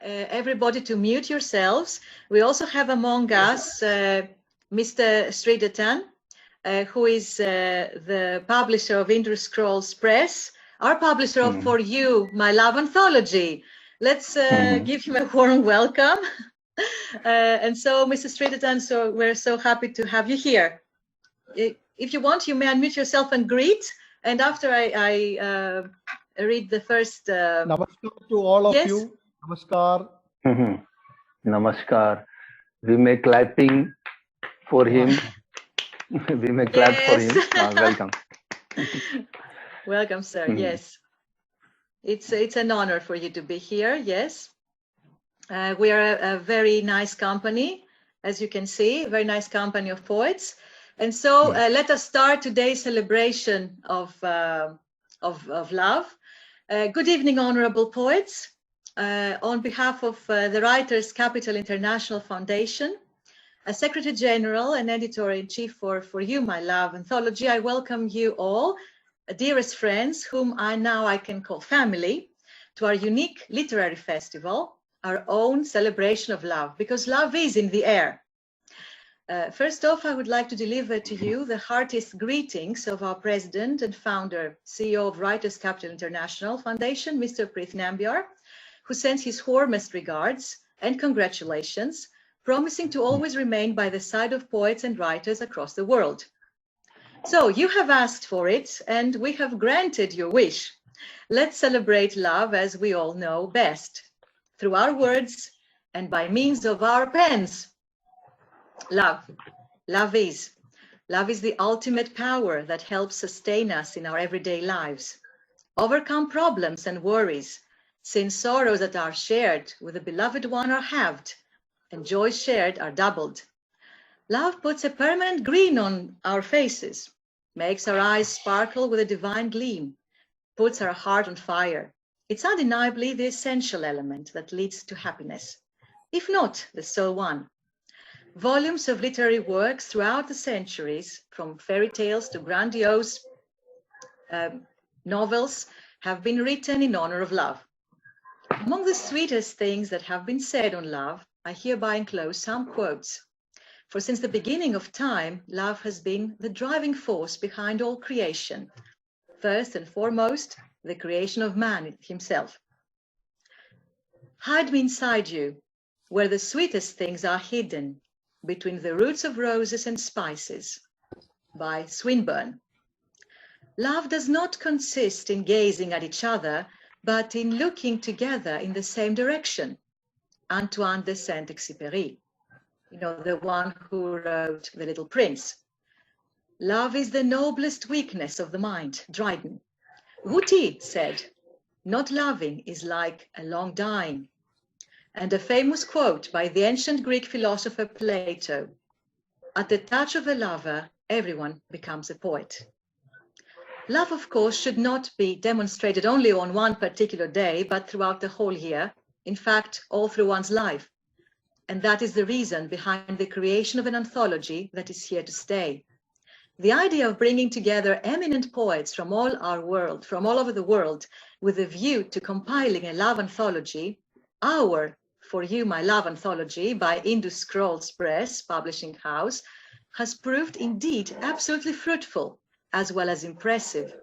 everybody to mute yourselves. We also have among us Mr. Sridhatan, who is the publisher of Indus Scrolls Press, our publisher of For You, My Love anthology. Let's give him a warm welcome. And so, Mr. Sridhatan, so we're so happy to have you here. If you want, you may unmute yourself and greet. And after I read the first... Namaskar to all of you. Namaskar. Namaskar. We may clapping for him. We may clap for him. Welcome. Welcome, sir. Yes. It's an honor for you to be here. Yes. We are a very nice company, as you can see, a very nice company of poets. And so let us start today's celebration of love. Good evening, honorable poets. On behalf of the Writers' Capital International Foundation, as Secretary General and Editor-in-Chief for You, My Love anthology, I welcome you all, dearest friends, whom I can call family, to our unique literary festival, our own celebration of love, because love is in the air. First off, I would like to deliver to you the heartiest greetings of our President and Founder, CEO of Writers' Capital International Foundation, Mr. Prith Nambiar, who sends his warmest regards and congratulations, promising to always remain by the side of poets and writers across the world. So you have asked for it, and we have granted your wish. Let's celebrate love as we all know best, through our words and by means of our pens. Love. Love is the ultimate power that helps sustain us in our everyday lives, overcome problems and worries, since sorrows that are shared with the beloved one are halved, and joys shared are doubled. Love puts a permanent grin on our faces, makes our eyes sparkle with a divine gleam, puts our heart on fire. It's undeniably the essential element that leads to happiness, if not the sole one. Volumes of literary works throughout the centuries, from fairy tales to grandiose novels, have been written in honor of love. Among the sweetest things that have been said on love, I hereby enclose some quotes. For since the beginning of time, love has been the driving force behind all creation. First and foremost, the creation of man himself. Hide me inside you, where the sweetest things are hidden, between the roots of roses and spices, by Swinburne. Love does not consist in gazing at each other, but in looking together in the same direction. Antoine De Santiage, you know, the one who wrote The Little Prince. Love is the noblest weakness of the mind, Dryden. Wuti said, not loving is like a long dying. And a famous quote by the ancient Greek philosopher Plato, at the touch of a lover, everyone becomes a poet. Love, of course, should not be demonstrated only on one particular day, but throughout the whole year, in fact, all through one's life. And that is the reason behind the creation of an anthology that is here to stay. The idea of bringing together eminent poets from all over the world, with a view to compiling a love anthology, our For You, My Love anthology by Indus Scrolls Press publishing house, has proved indeed absolutely fruitful, as well as impressive,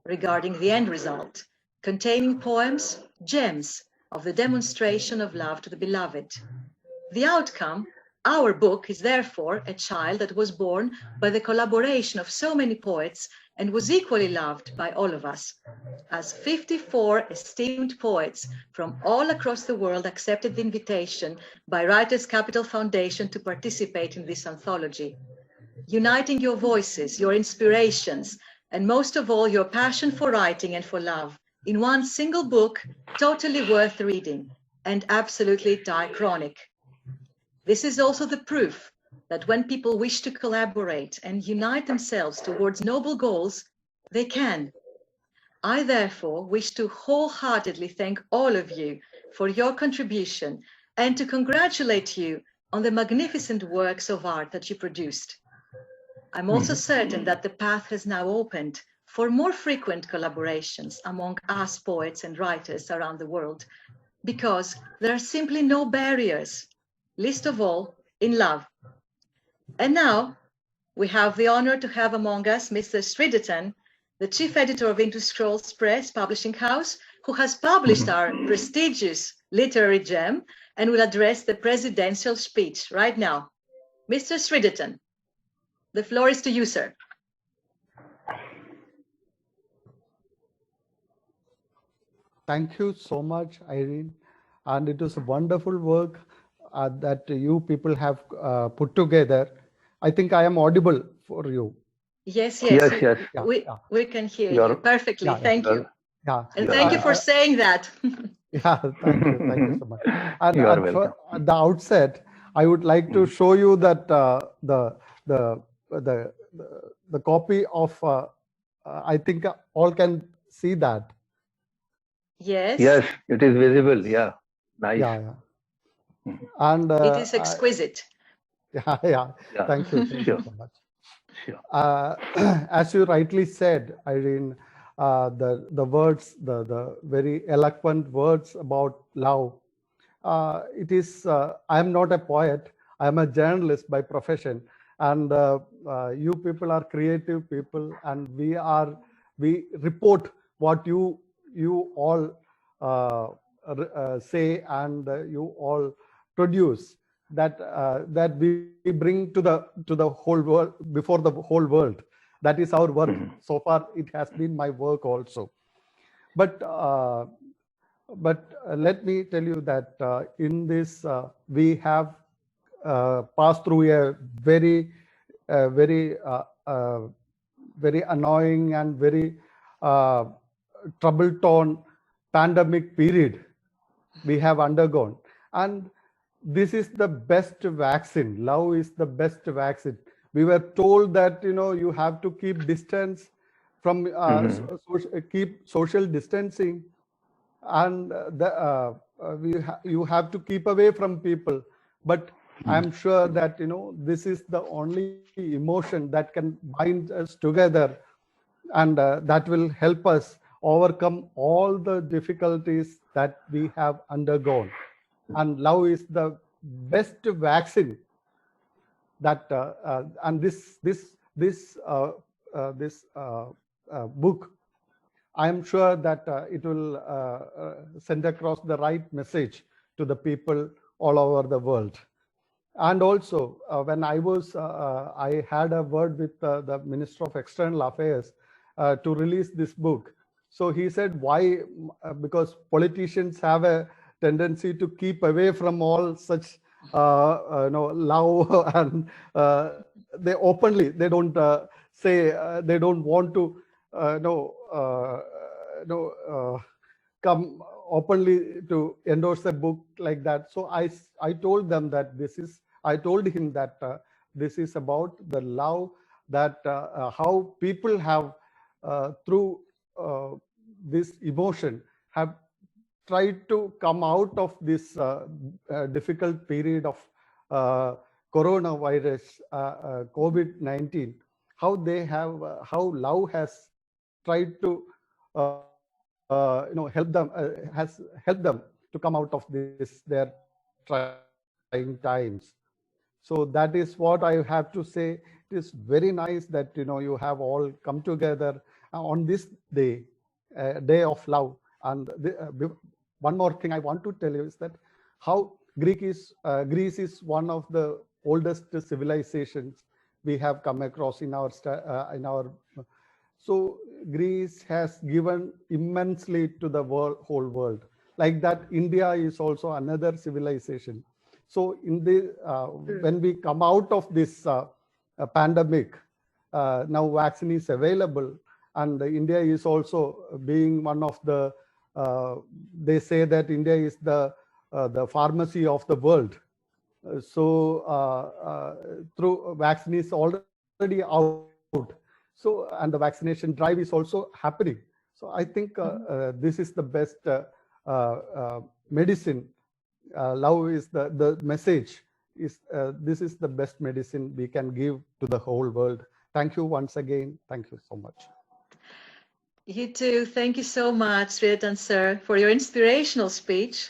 regarding the end result, containing poems, gems of the demonstration of love to the beloved. The outcome, our book, is therefore a child that was born by the collaboration of so many poets and was equally loved by all of us, as 54 esteemed poets from all across the world accepted the invitation by Writers' Capital Foundation to participate in this anthology. Uniting your voices, your inspirations, and most of all, your passion for writing and for love in one single book, totally worth reading and absolutely diachronic. This is also the proof that when people wish to collaborate and unite themselves towards noble goals, they can. I therefore wish to wholeheartedly thank all of you for your contribution and to congratulate you on the magnificent works of art that you produced. I'm also certain that the path has now opened for more frequent collaborations among us poets and writers around the world, because there are simply no barriers, least of all in love. And now we have the honor to have among us Mr. Sridhatan, the chief editor of Into Scrolls Press Publishing House, who has published our prestigious literary gem and will address the presidential speech right now. Mr. Sridhatan, the floor is to you, sir. Thank you so much, Irene. And it was a wonderful work that you people have put together. I think I am audible for you. Yes. Yes. We can hear you perfectly. Thank you. And thank you for saying that. Thank you so much. And you are welcome. At the outset, I would like to show you that the copy of I think all can see that. Yes, it is visible. Yeah, nice. And it is exquisite. Thank you so much. As you rightly said, Irene, the words, the very eloquent words about love. It is. I am not a poet. I am a journalist by profession, and you people are creative people, and we report what you all say and you all produce, that we bring to the whole world, before the whole world. That is our work. So far it has been my work also, but let me tell you that in this we have passed through a very annoying and very trouble-torn pandemic period we have undergone, and this is the best vaccine. Love is the best vaccine. We were told that you have to keep distance from keep social distancing, and you have to keep away from people. But I'm sure that this is the only emotion that can bind us together, and that will help us overcome all the difficulties that we have undergone. And love is the best vaccine. That and this book, I am sure that it will send across the right message to the people all over the world. And also, when I had a word with the Minister of External Affairs to release this book. So he said, why? Because politicians have a tendency to keep away from all such love, and they openly, they don't say, they don't want to come openly to endorse a book like that. So I told them that I told him that this is about the love, that how people have through this emotion have tried to come out of this difficult period of coronavirus, COVID-19, how love has tried to help them, has helped them to come out of their trying times. So that is what I have to say. It is very nice that you have all come together on this day, day of love. And one more thing I want to tell you is that how Greece is one of the oldest civilizations we have come across in our so Greece has given immensely to the whole world. Like that, India is also another civilization. So in the when we come out of this pandemic, now vaccine is available, and India is also being one of the they say that India is the pharmacy of the world. So through vaccine is already out. So, and the vaccination drive is also happening. So I think this is the best medicine. Love is the message. This is the best medicine we can give to the whole world. Thank you once again. Thank you so much. You too. Thank you so much, Sridhatan sir, for your inspirational speech.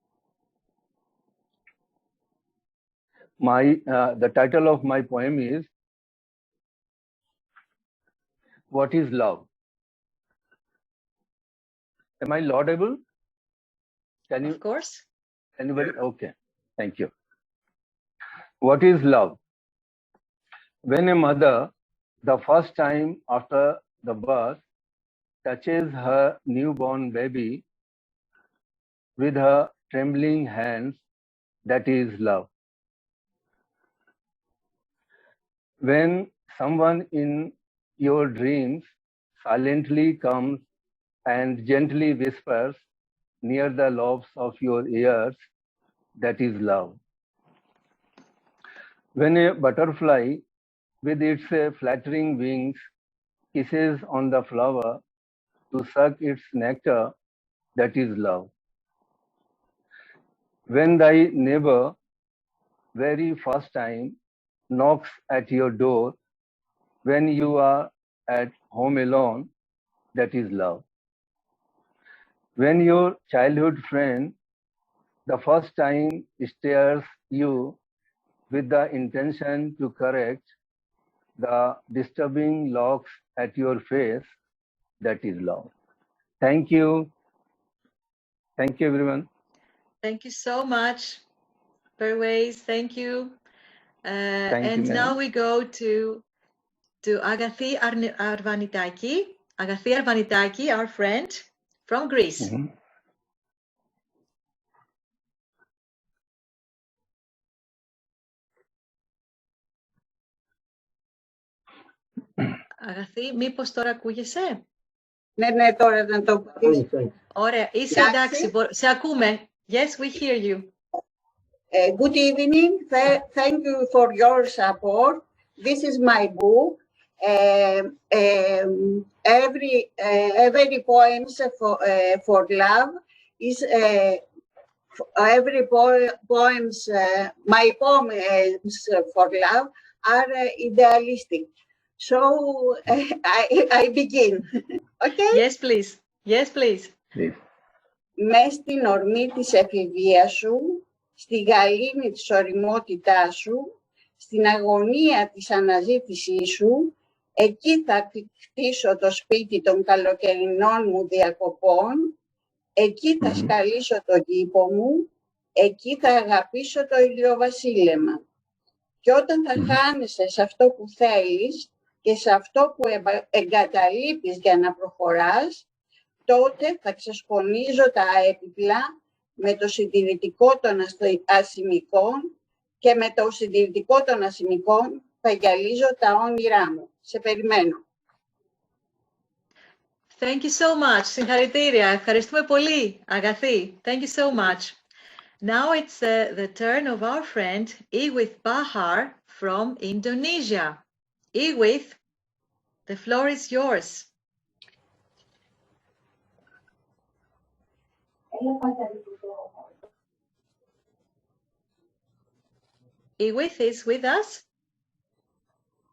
the title of my poem is What is Love? Am I laudable? Can you? Of course. Anybody? Okay. Thank you. What is love? When a mother, the first time after the birth, touches her newborn baby with her trembling hands, that is love. When someone in your dreams silently comes and gently whispers near the lobes of your ears, that is love. When a butterfly with its flattering wings kisses on the flower to suck its nectar, that is love. When thy neighbor, very first time, knocks at your door when you are at home alone, that is love. When your childhood friend, the first time, stares you with the intention to correct the disturbing locks at your face, that is love. Thank you. Thank you, everyone. Thank you so much, Perways. Thank you. Thank you, Now we go to Agathi Arvanitaki. Agathi Arvanitaki, our friend from Greece. Mm-hmm. Αγαθή, μήπως τώρα ακούγεσαι? Ναι, τώρα να το πεις. Ωραία, είσαι εντάξει, σε ακούμε. Yes, we hear you. Good evening. Thank you for your support. This is my book. Every poems for love is every poems. My poems for love are idealistic. So I begin. Okay? Yes, please. Yes, please. Μες στην ορμή της εφηβείας σου, στη γαλήνη της ωριμότητάς σου, στην αγωνία της αναζήτησής σου, εκεί θα κτίσω το σπίτι των καλοκαιρινών μου διακοπών, εκεί θα σκαλίσω το κήπο μου, εκεί θα αγαπήσω το ηλιοβασίλεμα. Και όταν θα χάνεσαι σε αυτό που θέλεις και σε αυτό που εγκαταλείπεις για να προχωράς, τότε θα ξεσπονίζω τα έπιπλα με το συντηρητικό των ασημικών και με το συντηρητικό των ασημικών θα γυαλίζω τα όνειρά μου. Σε περιμένω. Thank you so much. Συγχαρητήρια. Ευχαριστούμε πολύ, Αγαθή. Thank you so much. Now it's the turn of our friend Iwith Bahar from Indonesia. Iwith, the floor is yours. Iwith is with us.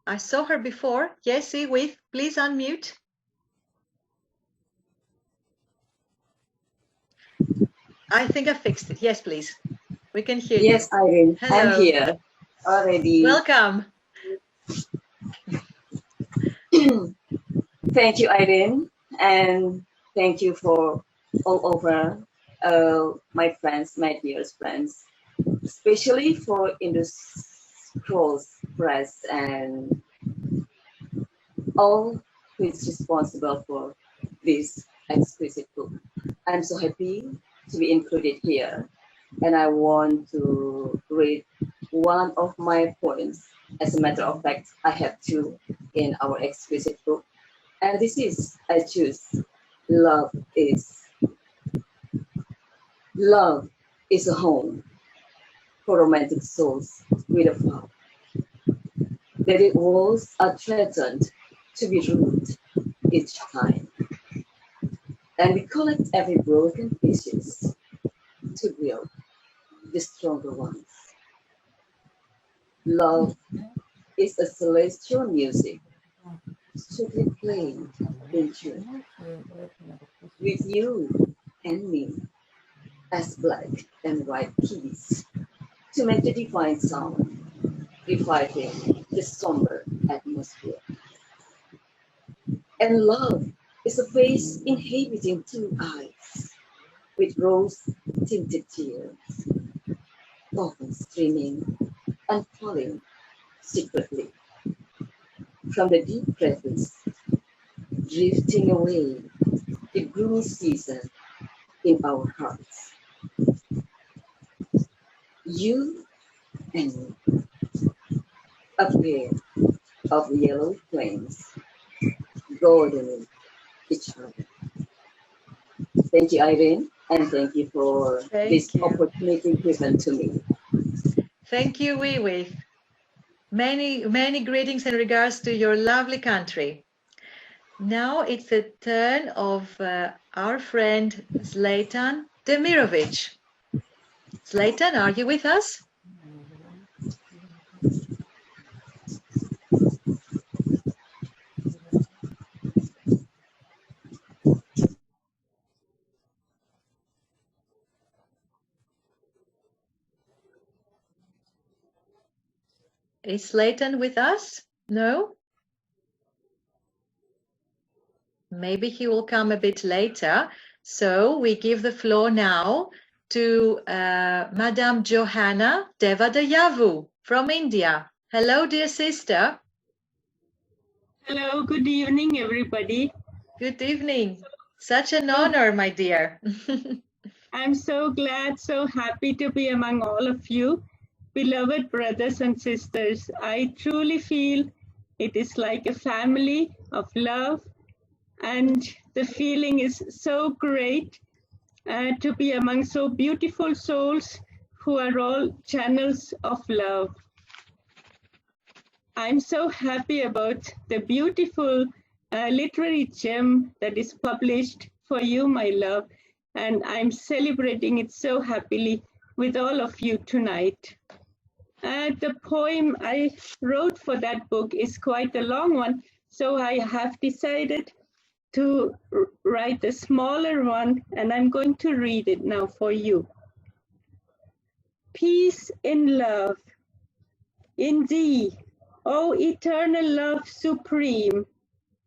I saw her before. Yes, Iwith, please unmute. I think I fixed it. Yes, please. We can hear you. Yes, Irene. Hello. I'm here already. Welcome. Thank you, Irene. And thank you for all over my friends, my dearest friends, especially for Indus Press and all who is responsible for this exquisite book. I'm so happy to be included here, and I want to read one of my poems. As a matter of fact, I have two in our exquisite book, and this is, I choose, Love is a home for romantic souls with a vow that its walls are threatened to be ruined each time. And we collect every broken pieces to build the stronger ones. Love is a celestial music, sweetly playing in tune with you and me as black and white keys to make the divine sound reviving the somber atmosphere. And love is a face inhabiting two eyes with rose-tinted tears, often streaming and falling secretly from the deep crevice, drifting away the gloomy season in our hearts. You and me, a pair of yellow flames, goldening each other. Thank you, Irene, and thank you for this opportunity given to me. Thank you, Wiwi. Many greetings and regards to your lovely country. Now it's the turn of our friend Zlatan Demirovic. Zlatan, are you with us? Is Zlatan with us? No? Maybe he will come a bit later. So we give the floor now to Madam Johanna Devadayavu from India. Hello, dear sister. Hello, good evening, everybody. Good evening. Such an honor, my dear. I'm so glad, so happy to be among all of you, beloved brothers and sisters. I truly feel it is like a family of love, and the feeling is so great to be among so beautiful souls who are all channels of love. I'm so happy about the beautiful literary gem that is published for you, my love, and I'm celebrating it so happily with all of you tonight. The poem I wrote for that book is quite a long one, so I have decided to write a smaller one, and I'm going to read it now for you. Peace in love. In thee, O eternal love supreme,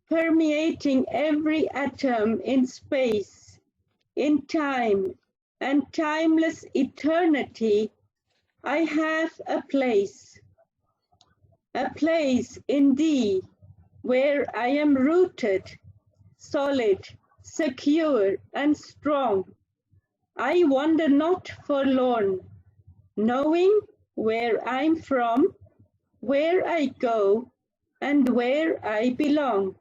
permeating every atom in space, in time and timeless eternity, I have a place in thee where I am rooted, solid, secure, and strong. I wander not forlorn, knowing where I'm from, where I go, and where I belong.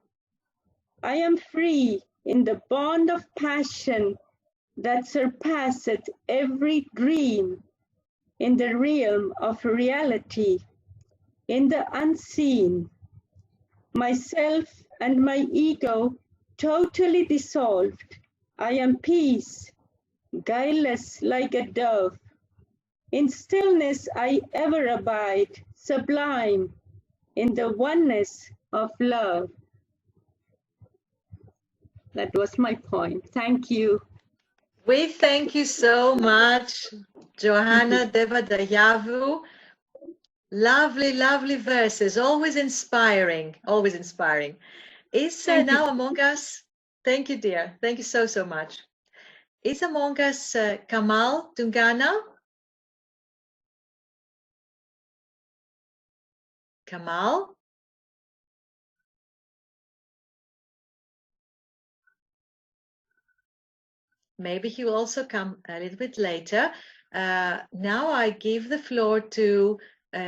I am free in the bond of passion that surpasseth every dream, in the realm of reality, in the unseen. Myself and my ego totally dissolved, I am peace, guileless like a dove. In stillness I ever abide, sublime, in the oneness of love. That was my poem. Thank you. We thank you so much, Johanna Devadayavu. Lovely, lovely verses, always inspiring, always inspiring. Is now among us, thank you, dear, thank you so, so much. Is among us Kamal Tungana? Kamal? Maybe he will also come a little bit later. Now I give the floor to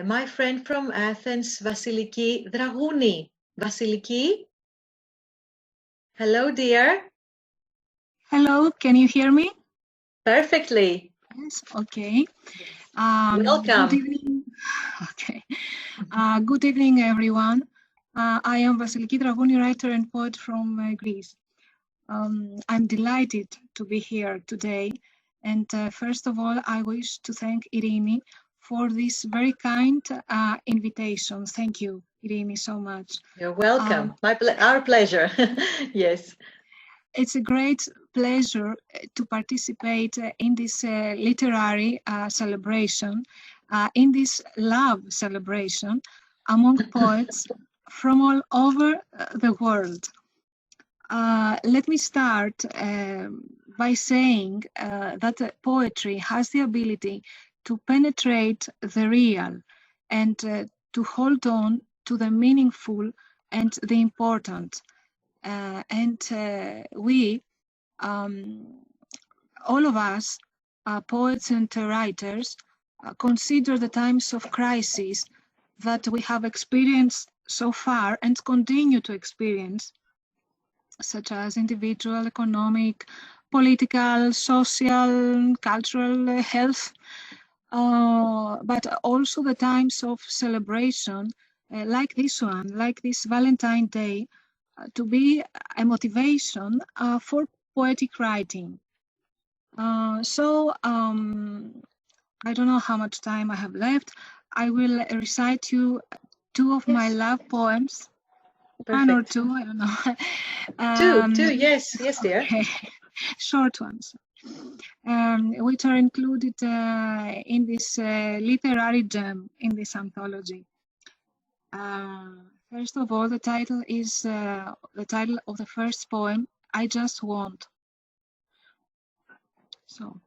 my friend from Athens, Vasiliki Dragouni. Vasiliki? Hello, dear. Hello, can you hear me? Perfectly. Yes, okay. Welcome. Good evening. Okay. Good evening, everyone. I am Vasiliki Dragouni, writer and poet from Greece. I'm delighted to be here today. And first of all, I wish to thank Irini for this very kind invitation. Thank you, Irini, so much. You're welcome. Our pleasure. Yes. It's a great pleasure to participate in this literary celebration in this love celebration among poets from all over the world. Let me start by saying that poetry has the ability to penetrate the real and to hold on to the meaningful and the important. We, all of us, poets and writers, consider the times of crisis that we have experienced so far and continue to experience, such as individual, economic, political, social, cultural, health, but also the times of celebration like this one, like this Valentine Day, to be a motivation for poetic writing. I don't know how much time I have left. I will recite you two of my love poems. Perfect. One or two, I don't know. Two, yes, dear. Okay. Short ones, which are included in this literary gem, in this anthology. First of all, the title is the title of the first poem, I Just Want. So,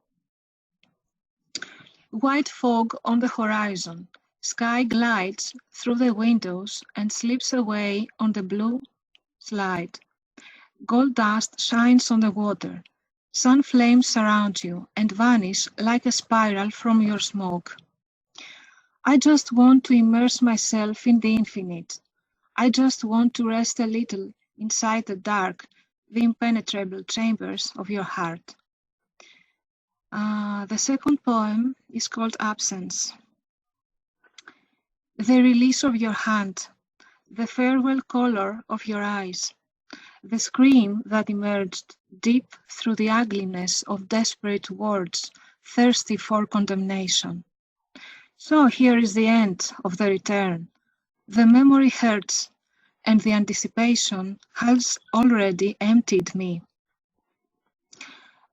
white fog on the horizon, sky glides through the windows and slips away on the blue slide. Gold dust shines on the water. Sun flames surround you and vanish like a spiral from your smoke. I just want to immerse myself in the infinite. I just want to rest a little inside the dark, the impenetrable chambers of your heart. The second poem is called Absence. The release of your hand, the farewell color of your eyes, the scream that emerged deep through the ugliness of desperate words, thirsty for condemnation. So here is the end of the return. The memory hurts, and the anticipation has already emptied me.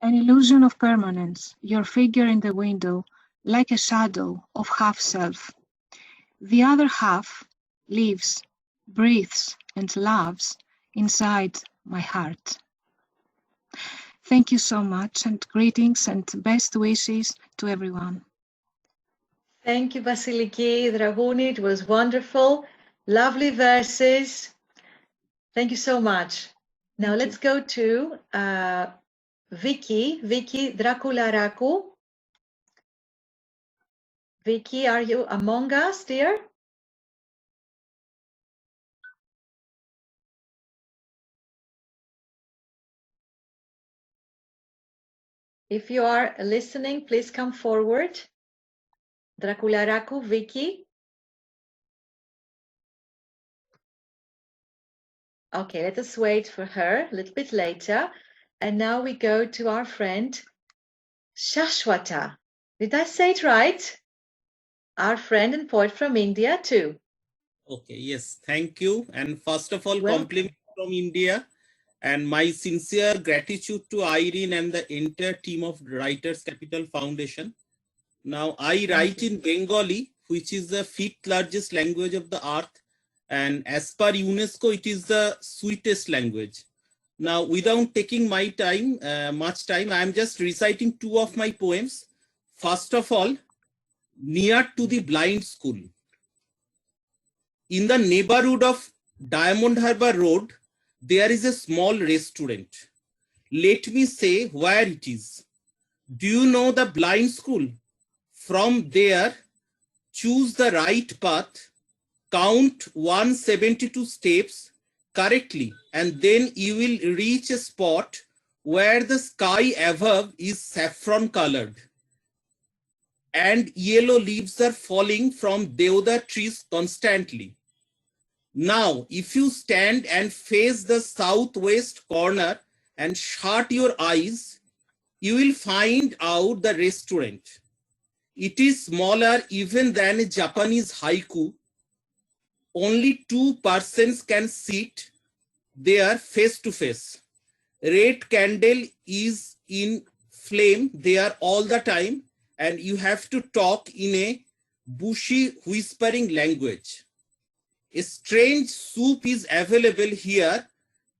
An illusion of permanence, your figure in the window, like a shadow of half-self. The other half lives, breathes, and loves inside my heart. Thank you so much, and greetings and best wishes to everyone. Thank you, Vasiliki Dragouni. It was wonderful. Lovely verses. Thank you so much. Now let's go to Vicky Drakularaku. Vicky, are you among us, dear? If you are listening, please come forward. Drakularaku, Vicky. Okay, let us wait for her a little bit later. And now we go to our friend Shashwata. Did I say it right? Our friend and poet from India too. Okay, yes, thank you. And first of all, compliments from India and my sincere gratitude to Irene and the entire team of Writers Capital Foundation. Now, I write in Bengali, which is the 5th largest language of the earth. And as per UNESCO, it is the sweetest language. Now, without taking my time, much time, I am just reciting two of my poems. First of all, Near to the Blind School. In the neighborhood of Diamond Harbour Road, there is a small restaurant. Let me say where it is. Do you know the blind school? From there, choose the right path, count 172 steps correctly, and then you will reach a spot where the sky above is saffron colored and yellow leaves are falling from deodar trees constantly. Now, if you stand and face the southwest corner and shut your eyes, you will find out the restaurant. It is smaller even than a Japanese haiku. Only 2 persons can sit there face to face. Red candle is in flame there all the time, and you have to talk in a bushy whispering language. A strange soup is available here,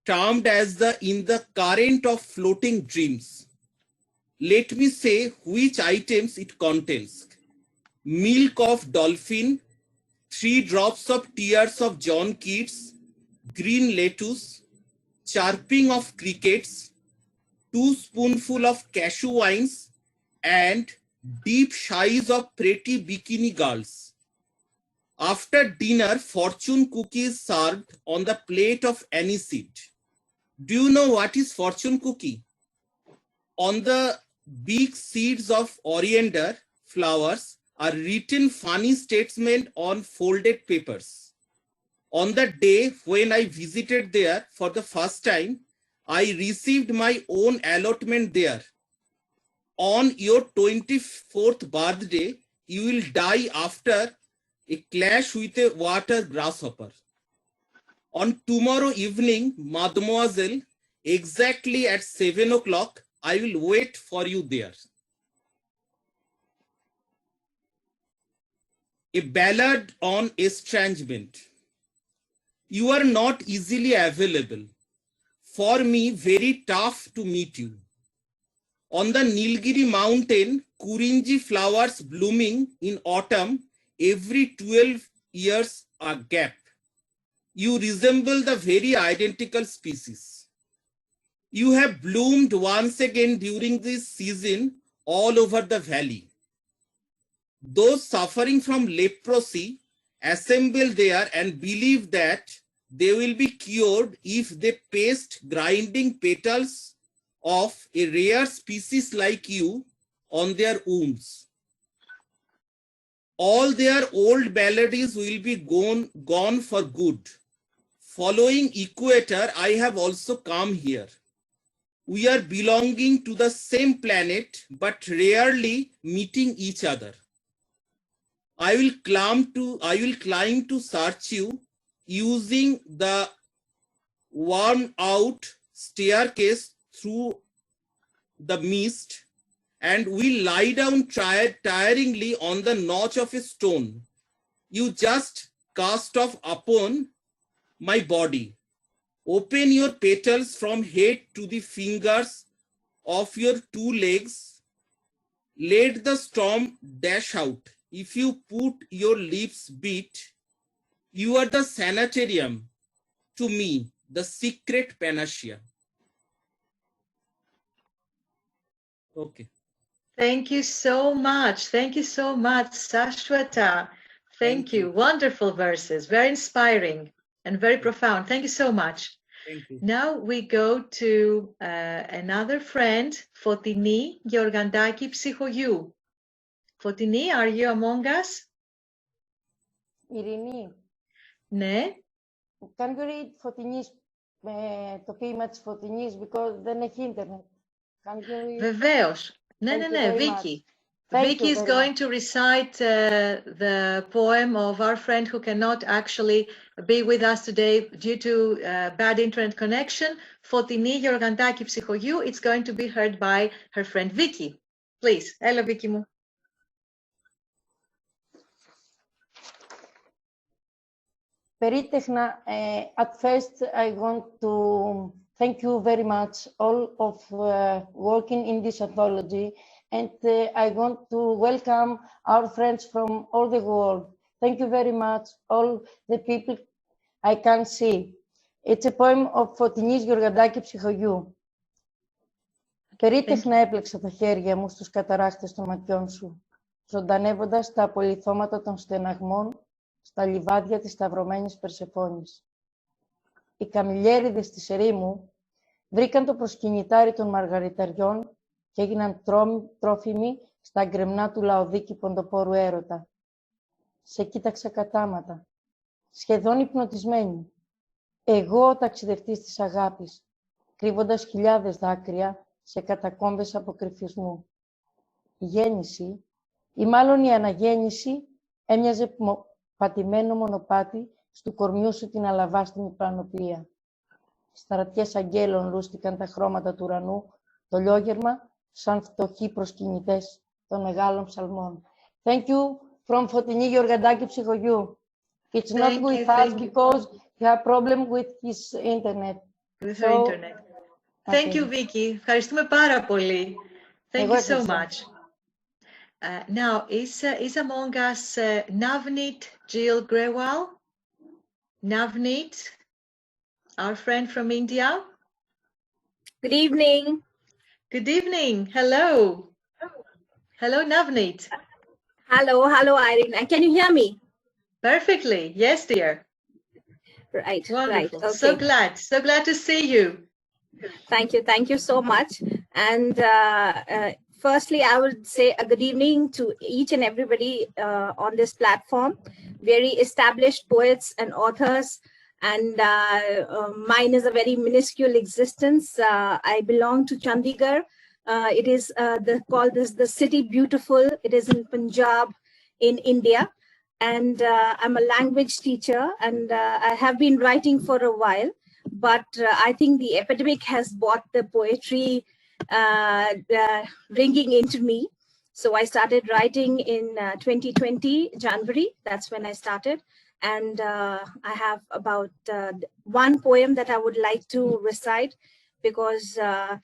termed as in the current of floating dreams. Let me say which items it contains. Milk of dolphin, 3 drops of tears of John Keats, green lettuce, chirping of crickets, 2 spoonfuls of cashew wines, and deep sighs of pretty bikini girls. After dinner, fortune cookie is served on the plate of aniseed. Do you know what is fortune cookie? On the big seeds of coriander flowers are written funny statements on folded papers. On the day when I visited there for the first time, I received my own allotment there. On your 24th birthday, you will die after a clash with a water grasshopper. On tomorrow evening, mademoiselle, exactly at 7 o'clock, I will wait for you there. A ballad on estrangement. You are not easily available. For me, very tough to meet you. On the Nilgiri mountain, Kurinji flowers blooming in autumn, every 12 years a gap. You resemble the very identical species. You have bloomed once again during this season all over the valley. Those suffering from leprosy assemble there and believe that they will be cured if they paste grinding petals of a rare species like you on their wounds. All their old maladies will be gone for good. Following equator, I have also come here. We are belonging to the same planet, but rarely meeting each other. I will climb to search you using the worn out staircase through the mist, and we lie down tiringly on the notch of a stone. You just cast off upon my body. Open your petals from head to the fingers of your 2 legs. Let the storm dash out. If you put your lips beat, you are the sanitarium. To me, the secret panacea. Okay. Thank you so much. Thank you so much, Sashwata. Thank you. Wonderful verses, very inspiring and very profound. Thank you so much. Thank you. Now we go to another friend, Fotini Georgandaki Psychogiou. Fotini, are you among us? Ειρηνή, Ναι. can you read Φωτεινής, το ποίημα της Φωτεινής, because δεν έχει ίντερνετ. Can you read? Βεβαίως. Ναι, ναι, ναι, Vicky. Vicky is going to recite the poem of our friend who cannot actually be with us today due to bad internet connection. Fotini Georgandaki Psychogiou. It's going to be heard by her friend Vicky. Please, έλα Vicky μου. Περίτεχνα, at first I want to thank you very much all of working in this anthology, and I want to welcome our friends from all the world. Thank you very much, all the people I can see. It's a poem of Φωτεινής Γεωργαντάκη Ψυχογιού. Περίτεχνα έπλεξα τα χέρια μου στους καταράχτες των ματιών σου, ζωντανεύοντας τα απολιθώματα των στεναγμών στα λιβάδια της σταυρωμένης Περσεφόνης. Οι καμιλιέριδες της ερήμου βρήκαν το προσκυνητάρι των μαργαριταριών και έγιναν τρόφιμοι στα γκρεμνά του λαοδίκη ποντοπόρου έρωτα. Σε κοίταξα κατάματα, σχεδόν υπνοτισμένη. Εγώ ο ταξιδευτής της αγάπης, κρύβοντας χιλιάδες δάκρυα σε κατακόμβες αποκρυφισμού. Η γέννηση, ή μάλλον η αναγέννηση, έμοιαζε πατημένο μονοπάτι στου κορμιού σου την αλαβάστινη πλανοπλία. Σταρατιές αγγέλων λούστηκαν τα χρώματα του ουρανού, το λιόγερμα σαν φτωχοί προσκυνητές των μεγάλων ψαλμών. Thank you from Fotini Georgadaki Psychogou. It's not Thank with you, us thank you. because he has problem with his internet. With her internet. Thank you, Vicky. Ευχαριστούμε πάρα πολύ. Thank you so much. Now, is among us Navneet Jill Grewal? Navneet, our friend from India. Good evening. Good evening. Hello. Hello, Navneet. Hello, Irene. Can you hear me? Perfectly. Yes, dear. Right. Wonderful. Right. Okay. So glad to see you. Thank you so much. And firstly, I would say a good evening to each and everybody on this platform, very established poets and authors. And mine is a very minuscule existence. I belong to Chandigarh. It is called the City Beautiful. It is in Punjab, in India. And I'm a language teacher, and I have been writing for a while. But I think the epidemic has brought the poetry ringing into me. So I started writing in 2020, January. That's when I started. And I have about one poem that I would like to recite, because the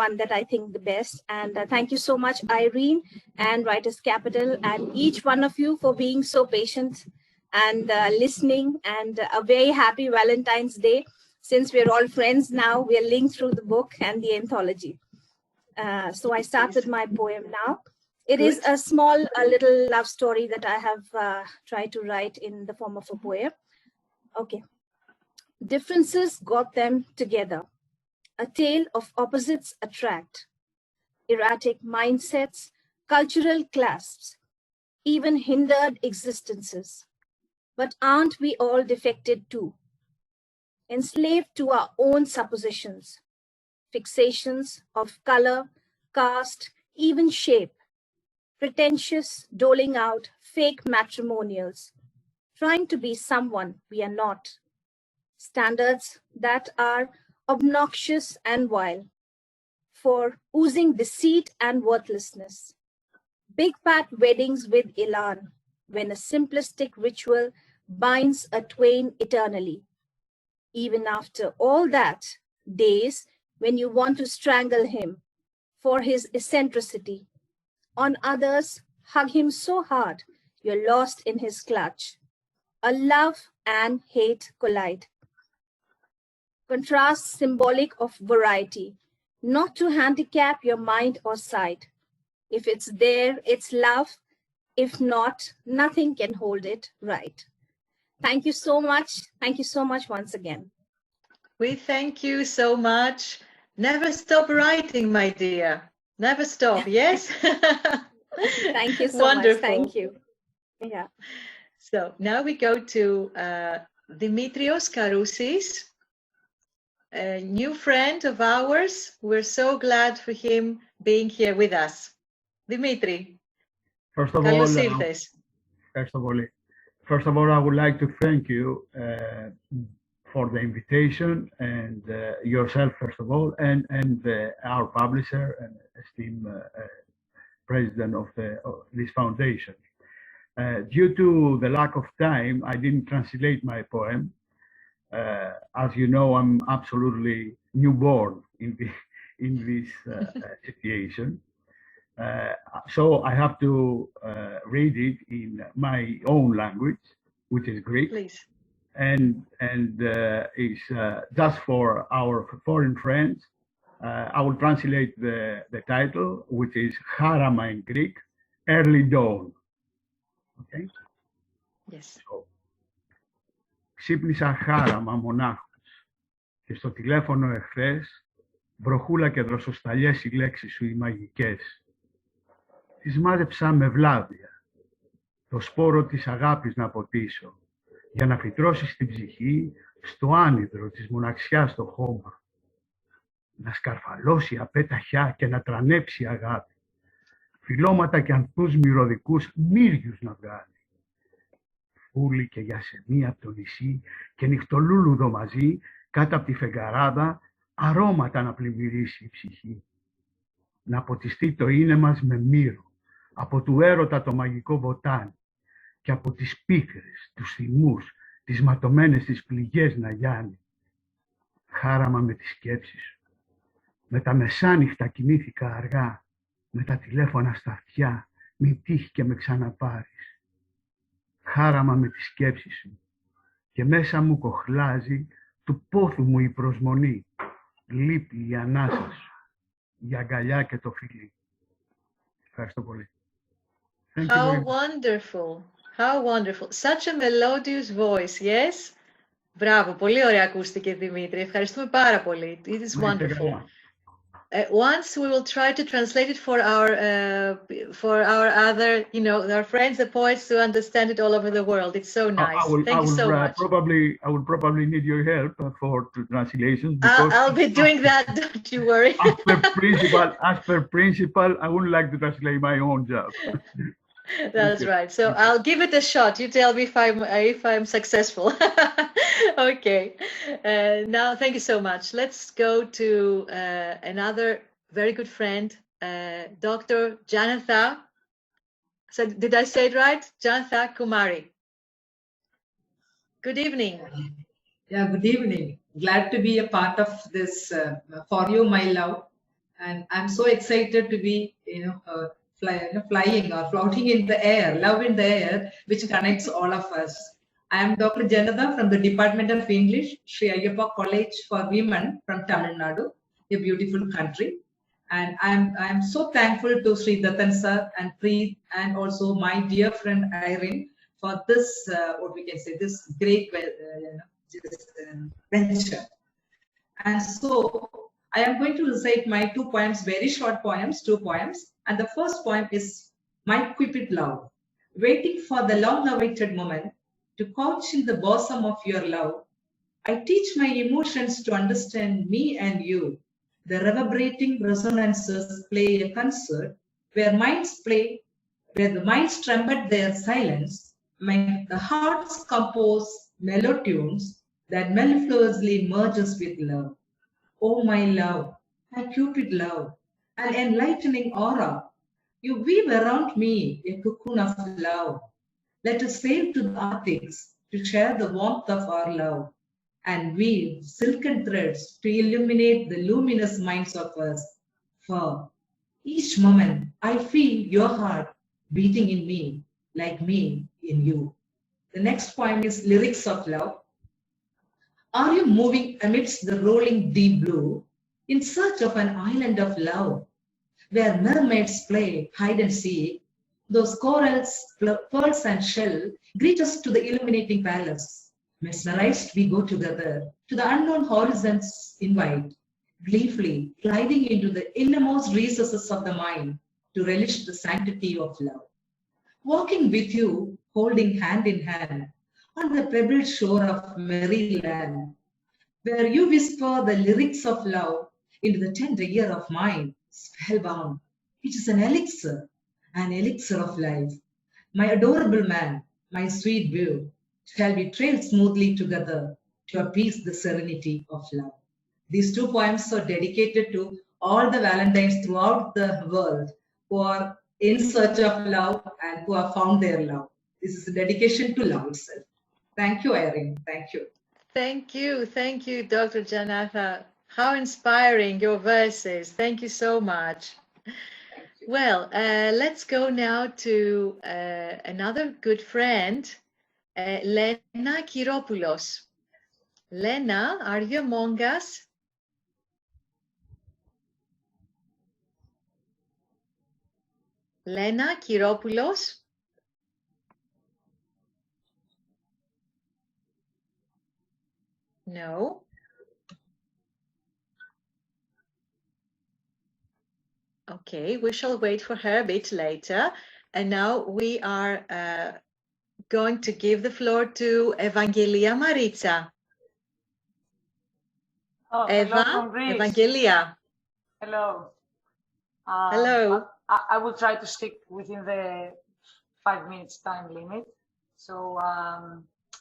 one that I think the best. And thank you so much, Irene and Writers Capital, and each one of you for being so patient and listening. And a very happy Valentine's Day. Since we're all friends now, we're linked through the book and the anthology. So I start with my poem now. It is a little love story that I have tried to write in the form of a poem. Okay. Differences got them together. A tale of opposites attract. Erratic mindsets, cultural clasps, even hindered existences. But aren't we all defected too? Enslaved to our own suppositions, fixations of color, caste, even shape, pretentious doling out fake matrimonials, trying to be someone we are not, standards that are obnoxious and vile, for oozing deceit and worthlessness, big fat weddings with elan, when a simplistic ritual binds a twain eternally. Even after all that, days when you want to strangle him for his eccentricity. On others, hug him so hard you're lost in his clutch. A love and hate collide. Contrast symbolic of variety, not to handicap your mind or sight. If it's there, it's love. If not, nothing can hold it right. Thank you so much. Thank you so much once again. We thank you so much. Never stop writing, my dear. Never stop, yes? Thank you so Wonderful. much. Thank you. Yeah. So now we go to Dimitrios Karussis, a new friend of ours. We're so glad for him being here with us. Dimitri, καλώς ήρθες. First of all, I would like to thank you for the invitation, and yourself, first of all, and our publisher and esteemed president of this foundation. Due to the lack of time, I didn't translate my poem. As you know, I'm absolutely newborn in this situation. So I have to read it in my own language, which is Greek. Please. And is just for our foreign friends. I will translate the title, which is Harama in Greek, Early Dawn. Okay? Yes. So, ξύπνησα χάραμα μονάχος και στο τηλέφωνο εχθές βροχούλα και δροσοσταλιές οι λέξεις σου οι μαγικές. Τις μάζεψα με βλάβια, το σπόρο της αγάπης να ποτίσω, για να φυτρώσεις την ψυχή στο άνυδρο της μοναξιάς το χώμα. Να σκαρφαλώσει απέταχιά και να τρανέψει αγάπη. Φυλλώματα και ανθούς μυρωδικούς μύριους να βγάλει. Φούλη και γιασεμί από το νησί και νυχτολούλουδο μαζί, κάτω από τη φεγγαράδα, αρώματα να πλημμυρίσει η ψυχή. Να ποτιστεί το είναι μας με μύρο, από του έρωτα το μαγικό βοτάνι και από τις πίκρες, τους θυμούς, τις ματωμένες τις πληγές να γιάνει. Χάραμα με τη σκέψη σου. Με τα μεσάνυχτα κοιμήθηκα αργά, με τα τηλέφωνα στα αυτιά, μη τύχει και με ξαναπάρεις. Χάραμα με τη σκέψη σου και μέσα μου κοχλάζει του πόθου μου η προσμονή. Λείπει η ανάσα σου, η αγκαλιά και το φιλί. Ευχαριστώ πολύ. How wonderful. How wonderful. Such a melodious voice, yes? Μπράβο, πολύ ωραία ακούστηκε, Δημήτρη. Ευχαριστούμε πάρα πολύ. It is wonderful. Once we will try to translate it for our other, our friends, the poets, to understand it all over the world. It's so nice. Thank you so much. I will probably need your help for translations. I'll be doing that. Don't you worry. As per principle, I wouldn't like to translate my own job. That's right. So I'll give it a shot. You tell me if I'm successful. Okay. Now, thank you so much. Let's go to another very good friend, Dr. Janatha. So did I say it right? Janatha Kumari. Good evening. Yeah, good evening. Glad to be a part of this For You, My Love. And I'm so excited to be, flying or floating in the air, love in the air, which connects all of us. I am Dr. Janatha from the Department of English, Sri Ayyappa College for Women from Tamil Nadu, a beautiful country. And I'm so thankful to Sri Datan sir and Preet and also my dear friend Irene for this, this great venture. And so I am going to recite my 2 poems, very short poems, 2 poems. And the first poem is My Cupid Love, waiting for the long-awaited moment to couch in the bosom of your love. I teach my emotions to understand me and you. The reverberating resonances play a concert where the minds trumpet their silence. The hearts compose mellow tunes that mellifluously merges with love. Oh, my love, my Cupid love, an enlightening aura. You weave around me a cocoon of love. Let us sail to the Arctics to share the warmth of our love and weave silken threads to illuminate the luminous minds of us. For each moment I feel your heart beating in me like me in you. The next poem is Lyrics of Love. Are you moving amidst the rolling deep blue in search of an island of love where mermaids play hide and seek? Those corals, pearls and shell greet us to the illuminating palace. Mesmerized we go together to the unknown horizons invite, gleefully gliding into the innermost recesses of the mind to relish the sanctity of love. Walking with you, holding hand in hand on the pebbled shore of merry land, where you whisper the lyrics of love into the tender ear of mine, spellbound, which is an elixir of life. My adorable man, my sweet view, shall we trail smoothly together to appease the serenity of love. These 2 poems are dedicated to all the Valentines throughout the world who are in search of love and who have found their love. This is a dedication to love itself. Thank you, Irene. Thank you. Thank you, Dr. Janatha. How inspiring your verses. Thank you so much. Well, let's go now to another good friend, Lena Kiropoulos. Lena, are you among us? Lena Kiropoulos? No. Okay, we shall wait for her a bit later. And now we are going to give the floor to Evangelia Maritsa. Oh, Eva, Evangelia. Hello. Hello. I will try to stick within the 5 minutes time limit. So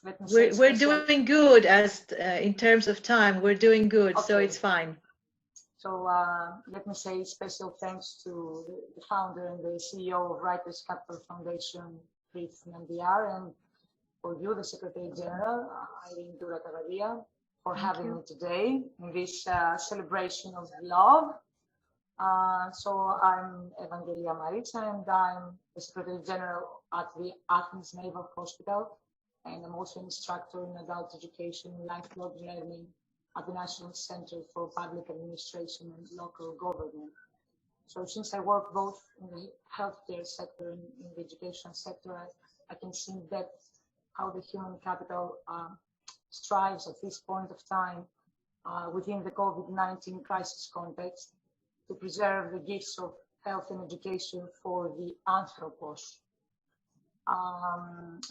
let me say we're doing good as in terms of time. We're doing good, okay. So it's fine. So let me say special thanks to the founder and the CEO of Writers Capital Foundation, Chris Nandiar, and for you, the Secretary General, doura-kavadia, for having me today in this celebration of love. So I'm Evangelia Maritza, and I'm the Secretary General at the Athens Naval Hospital, and I'm also an instructor in adult education and lifelong learning at the National Center for Public Administration and Local Government. So since I work both in the healthcare sector and in the education sector, I can see in depth how the human capital strives at this point of time within the COVID-19 crisis context to preserve the gifts of health and education for the anthropos.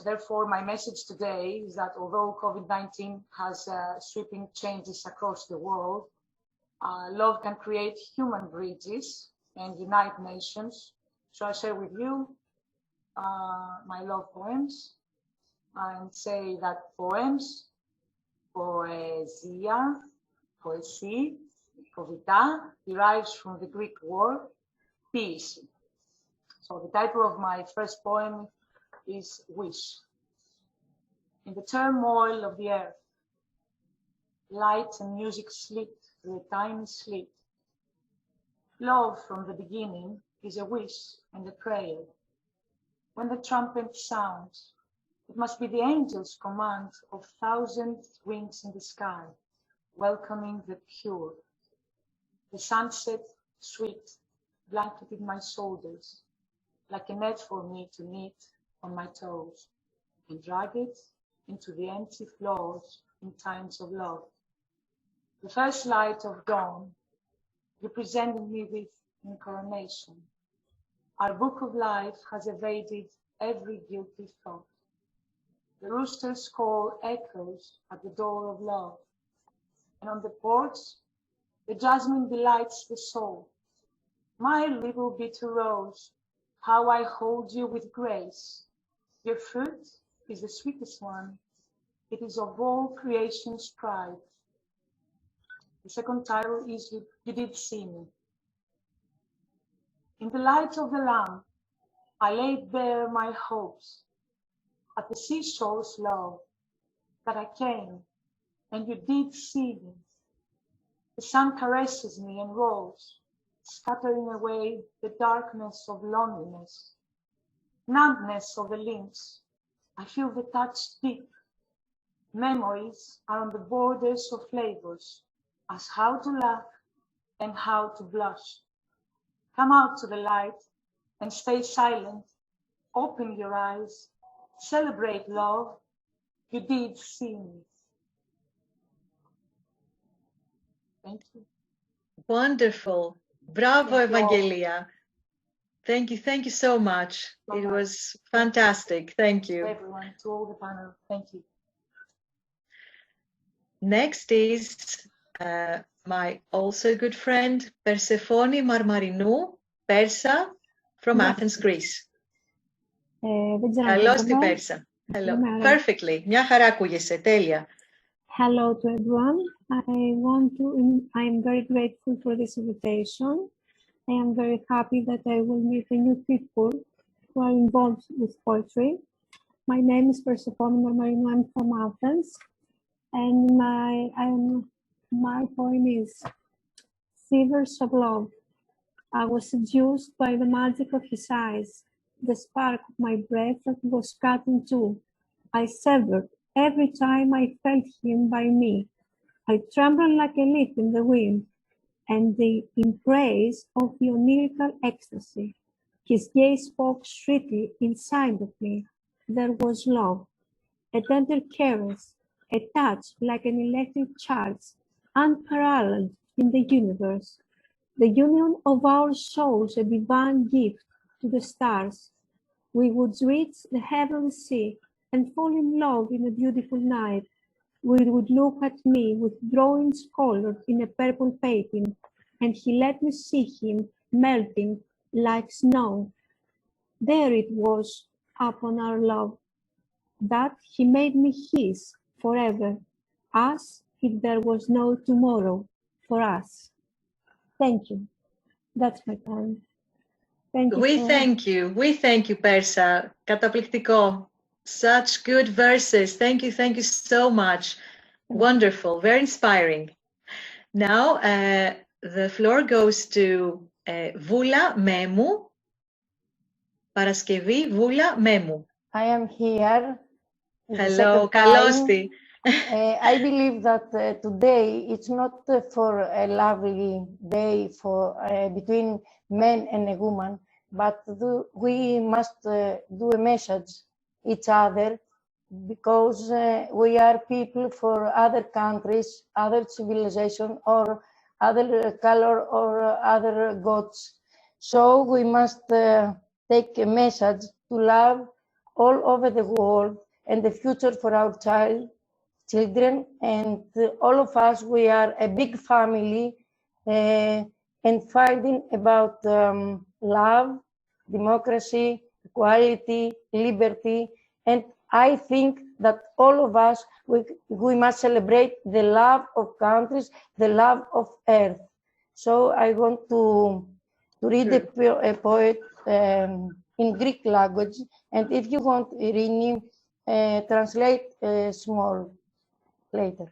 Therefore, my message today is that although COVID-19 has sweeping changes across the world, love can create human bridges and unite nations. So I share with you my love poems and say that poems, poesia, poesie, povita, derives from the Greek word peace. So the title of my first poem is Wish. In the turmoil of the earth, light and music slip through a tiny slit. Love from the beginning is a wish and a prayer. When the trumpet sounds, it must be the angel's command of 1,000 wings in the sky, welcoming the pure. The sunset, sweet, blanketed my shoulders, like a net for me to knit on my toes, and drag it into the empty floors in times of love. The first light of dawn, you presented me with in coronation. Our book of life has evaded every guilty thought. The rooster's call echoes at the door of love, and on the porch, the jasmine delights the soul. My little bitter rose, how I hold you with grace. Your fruit is the sweetest one. It is of all creation's pride. The second title is You Did See Me. In the light of the lamp, I laid bare my hopes. At the seashores, love, that I came, and you did see me. The sun caresses me and rolls, scattering away the darkness of loneliness, numbness of the limbs. I feel the touch deep. Memories are on the borders of flavors, as how to laugh and how to blush. Come out to the light and stay silent. Open your eyes. Celebrate love. You did see me. Thank you. Wonderful. Bravo, Thank you all. Evangelia. Thank you. Thank you so much. It was fantastic. Thank you. To everyone, to all the panel. Thank you. Next is my also good friend, Persephone Marmarino, Persa, from Athens, Greece. Καλώς την Πέρσα. Hello. Perfectly. Μια χαρά ακούγεσαι. Τέλεια. Hello to everyone. I'm very grateful for this invitation. I am very happy that I will meet the new people who are involved with poetry. My name is Persephone Marmarino. I'm from Athens, and my poem is Shivers of Love. I was seduced by the magic of his eyes, the spark of my breath that was cut in two. I severed every time I felt him by me. I trembled like a leaf in the wind, and the embrace of the onirical ecstasy. His gaze spoke sweetly inside of me. There was love, a tender caress, a touch like an electric charge, unparalleled in the universe. The union of our souls, a divine gift to the stars. We would reach the heavenly sea and fall in love in a beautiful night. We would look at me with drawings colored in a purple painting, and he let me see him melting like snow. There it was upon our love, that he made me his forever, as if there was no tomorrow for us. Thank you. That's my point. Thank you. We thank you, Persa. Καταπληκτικό. Such good verses. Thank you so much. Wonderful, very inspiring. Now, the floor goes to Vula Memu. Παρασκευή Vula Memu. I am here. Hello, Kalosti. I believe that today it's not for a lovely day for between men and a woman, but we must do a message each other, because we are people for other countries, other civilization, or other color or other gods. So we must take a message to love all over the world and the future for our children, and all of us, we are a big family and fighting about love, democracy, equality, liberty. And I think that all of us, we must celebrate the love of countries, the love of earth. So I want to read a poet in Greek language, and if you want, Irini, translate small later.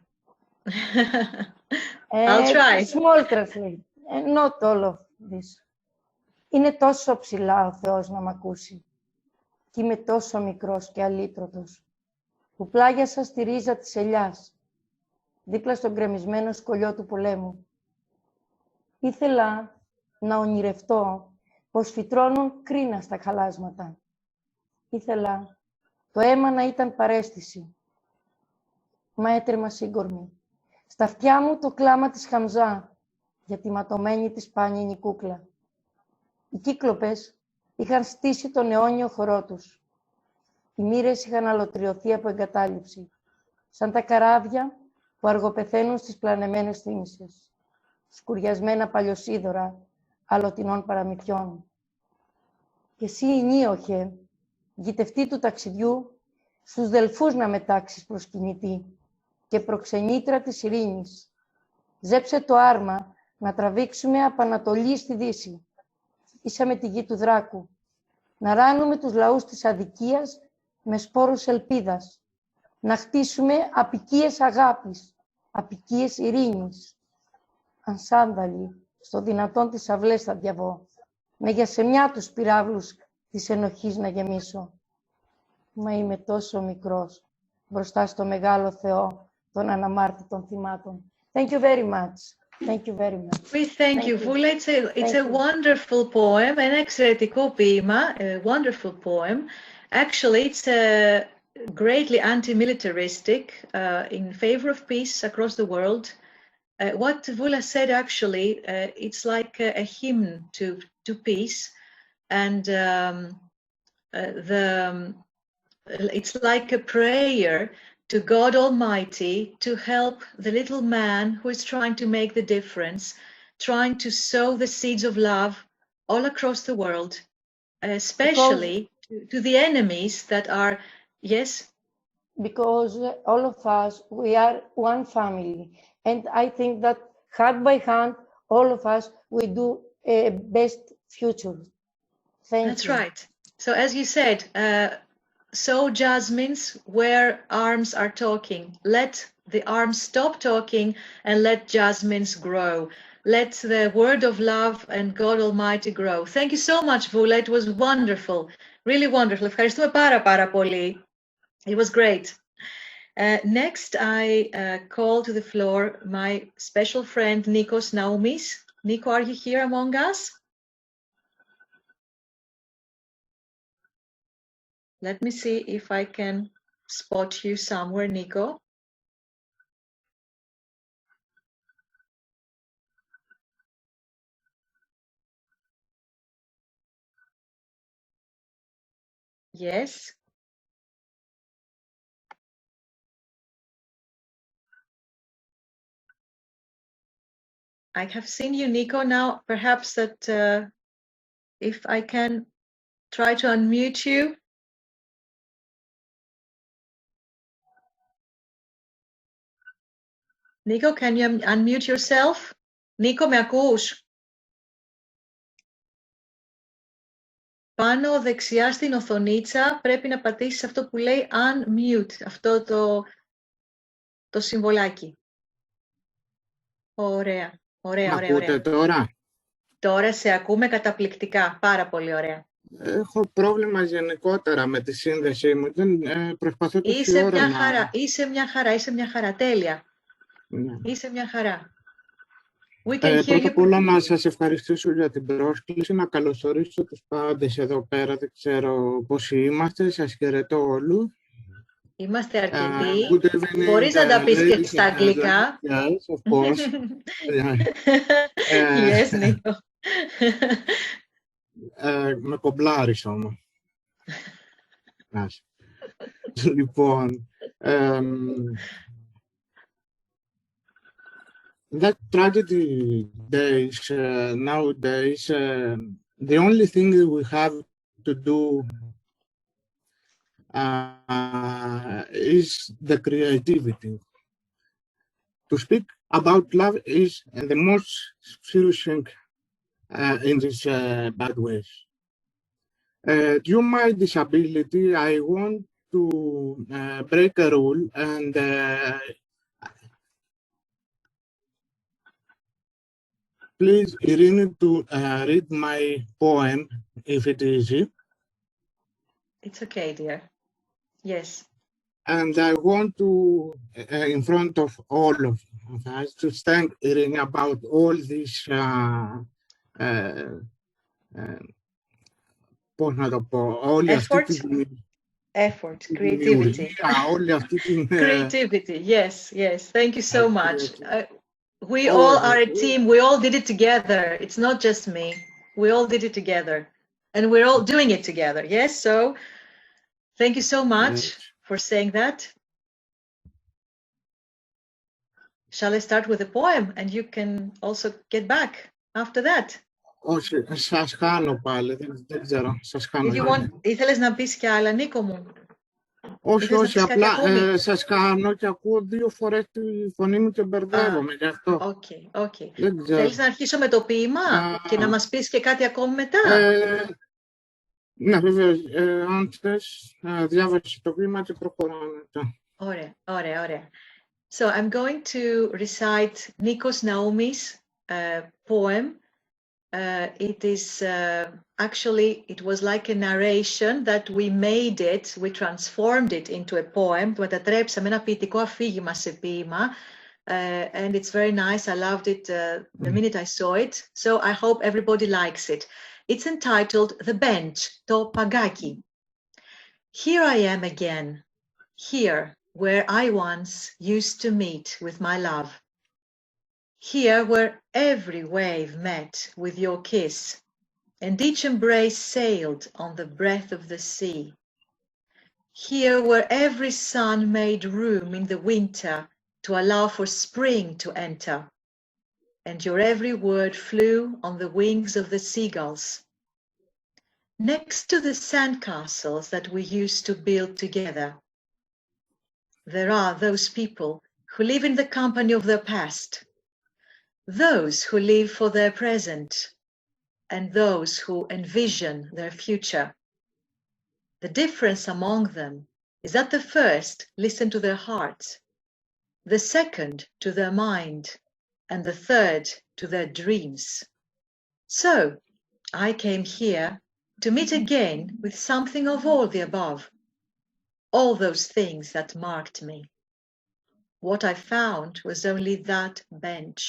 I'll try. Small translate, and not all of this. Είναι τόσο ψηλά ο Θεός να μ' ακούσει, κι είμαι τόσο μικρός και αλήτρωτος, που πλάγιασα στη ρίζα της ελιάς, δίπλα στον γκρεμισμένο σκολιό του πολέμου. Ήθελα να ονειρευτώ πως φυτρώνουν κρίνα στα χαλάσματα. Ήθελα το αίμα να ήταν παρέστηση. Μα έτρεμα σύγκορμη. Στα αυτιά μου το κλάμα της Χαμζά, για τη ματωμένη της πάνινη κούκλα. Οι κύκλοπες είχαν στήσει τον αιώνιο χορό τους. Οι μοίρες είχαν αλωτριωθεί από εγκατάλειψη, σαν τα καράβια που αργοπεθαίνουν στις πλανεμένες θύμησες, σκουριασμένα παλιοσίδωρα αλωτινών παραμυθιών. Και εσύ, Ηνίοχε, γητευτή του ταξιδιού, στους δελφούς να μετάξεις προσκυνητή και προξενήτρα της ειρήνης. Ζέψε το άρμα να τραβήξουμε απ' Ανατολή στη Δύση. Ήσαμε τη γη του Δράκου. Να ράνουμε τους λαούς της αδικίας με σπόρους ελπίδας. Να χτίσουμε απικίες αγάπης, απικίες ειρήνης. Ανσάνδαλοι, στο δυνατόν τις αυλές θα διαβώ. Με γιασεμιά τους πυράβλους της ενοχής να γεμίσω. Μα είμαι τόσο μικρός μπροστά στο μεγάλο Θεό των αναμάρτητων θυμάτων. Thank you very much. Thank you very much. We thank you, Vula. It's a wonderful poem, an εξαιρετικό ποίημα, a wonderful poem. Actually, it's greatly anti-militaristic, in favor of peace across the world. What Vula said, actually, it's like a hymn to peace, and it's like a prayer to God Almighty to help the little man who is trying to make the difference, trying to sow the seeds of love all across the world, especially to the enemies that are, yes? Because all of us, we are one family. And I think that hand by hand, all of us, we do a best future. Thank you. That's right. So as you said, sow jasmines where arms are talking. Let the arms stop talking and let jasmines grow. Let the word of love and God Almighty grow. Thank you so much, Vula. It was wonderful. Really wonderful. Ευχαριστούμε πάρα πολύ. It was great. Next, I call to the floor my special friend, Nikos Naumis. Nico, are you here among us? Let me see if I can spot you somewhere, Nico. Yes. I have seen you, Nico. Now, perhaps that if I can try to unmute you. Nico, can you unmute yourself? Nico, με ακούς? πάνω δεξιά στην οθονίτσα πρέπει να πατήσεις αυτό που λέει unmute, αυτό το συμβολάκι. Ωραία, ωραία, ωραία. Ακούτε τώρα? Τώρα σε ακούμε καταπληκτικά, πάρα πολύ ωραία. Έχω πρόβλημα γενικότερα με τη σύνδεσή μου. Προσπαθώ τόση Είσαι ώρα μια χαρά, είσαι μια χαρά, τέλεια. Ναι. Είσαι μια χαρά. Πρώτα απ' όλα να σας ευχαριστήσω για την πρόσκληση, να καλωσορίσω τους πάντες εδώ πέρα. Δεν ξέρω πόσοι είμαστε, σας χαιρετώ όλους. Είμαστε αρκετοί. Μπορείς να τα πεις και στα αγγλικά. Yes, of course. Yes, Νίκο. Με κομπλάρεις όμως. Λοιπόν, that tragedy days, nowadays, the only thing that we have to do is the creativity. To speak about love is the most serious thing in these bad ways. Due to my disability, I want to break a rule and please, Irene, to read my poem, if it is easy. It's okay, dear. Yes. And I want to, in front of all of us, to thank Irene about all this effort, creativity. Creativity, yes, yes. Thank you so much. We all are a team. We all did it together. It's not just me. We all did it together. And we're all doing it together. Yes, so thank you so much for saying that. Shall I start with a poem and you can also get back after that? Όχι, σας χάνω πάλι, δεν ξέρω, σας χάνω. Ήθελες να πεις κι άλλα, Νίκο μου? Όχι, όχι, απλά σας κάνω και ακούω 2 φορές τη φωνή μου και μπερδεύομαι γι' αυτό. Οκ. Θέλεις να αρχίσω με το ποίημα και να μας πεις και κάτι ακόμη μετά? Ναι, βέβαια, αν θες, διάβασε το ποίημα και προχωράμε μετά. Ωραία. So I'm going to recite Nikos Naoumis' poem. It is actually, it was like a narration that we made it, we transformed it into a poem. Το μετατρέψαμε ένα ποιητικό αφήγημα σε ποίημα. And it's very nice. I loved it the minute I saw it. So I hope everybody likes it. It's entitled The Bench, to pagaki. Here I am again, here where I once used to meet with my love. Here where every wave met with your kiss, and each embrace sailed on the breath of the sea. Here where every sun made room in the winter to allow for spring to enter, and your every word flew on the wings of the seagulls. Next to the sandcastles that we used to build together, there are those people who live in the company of their past, those who live for their present, and those who envision their future. The difference among them is that the first listen to their hearts, the second to their mind, and the third to their dreams. So I came here to meet again with something of all the above, all those things that marked me. What I found was only that bench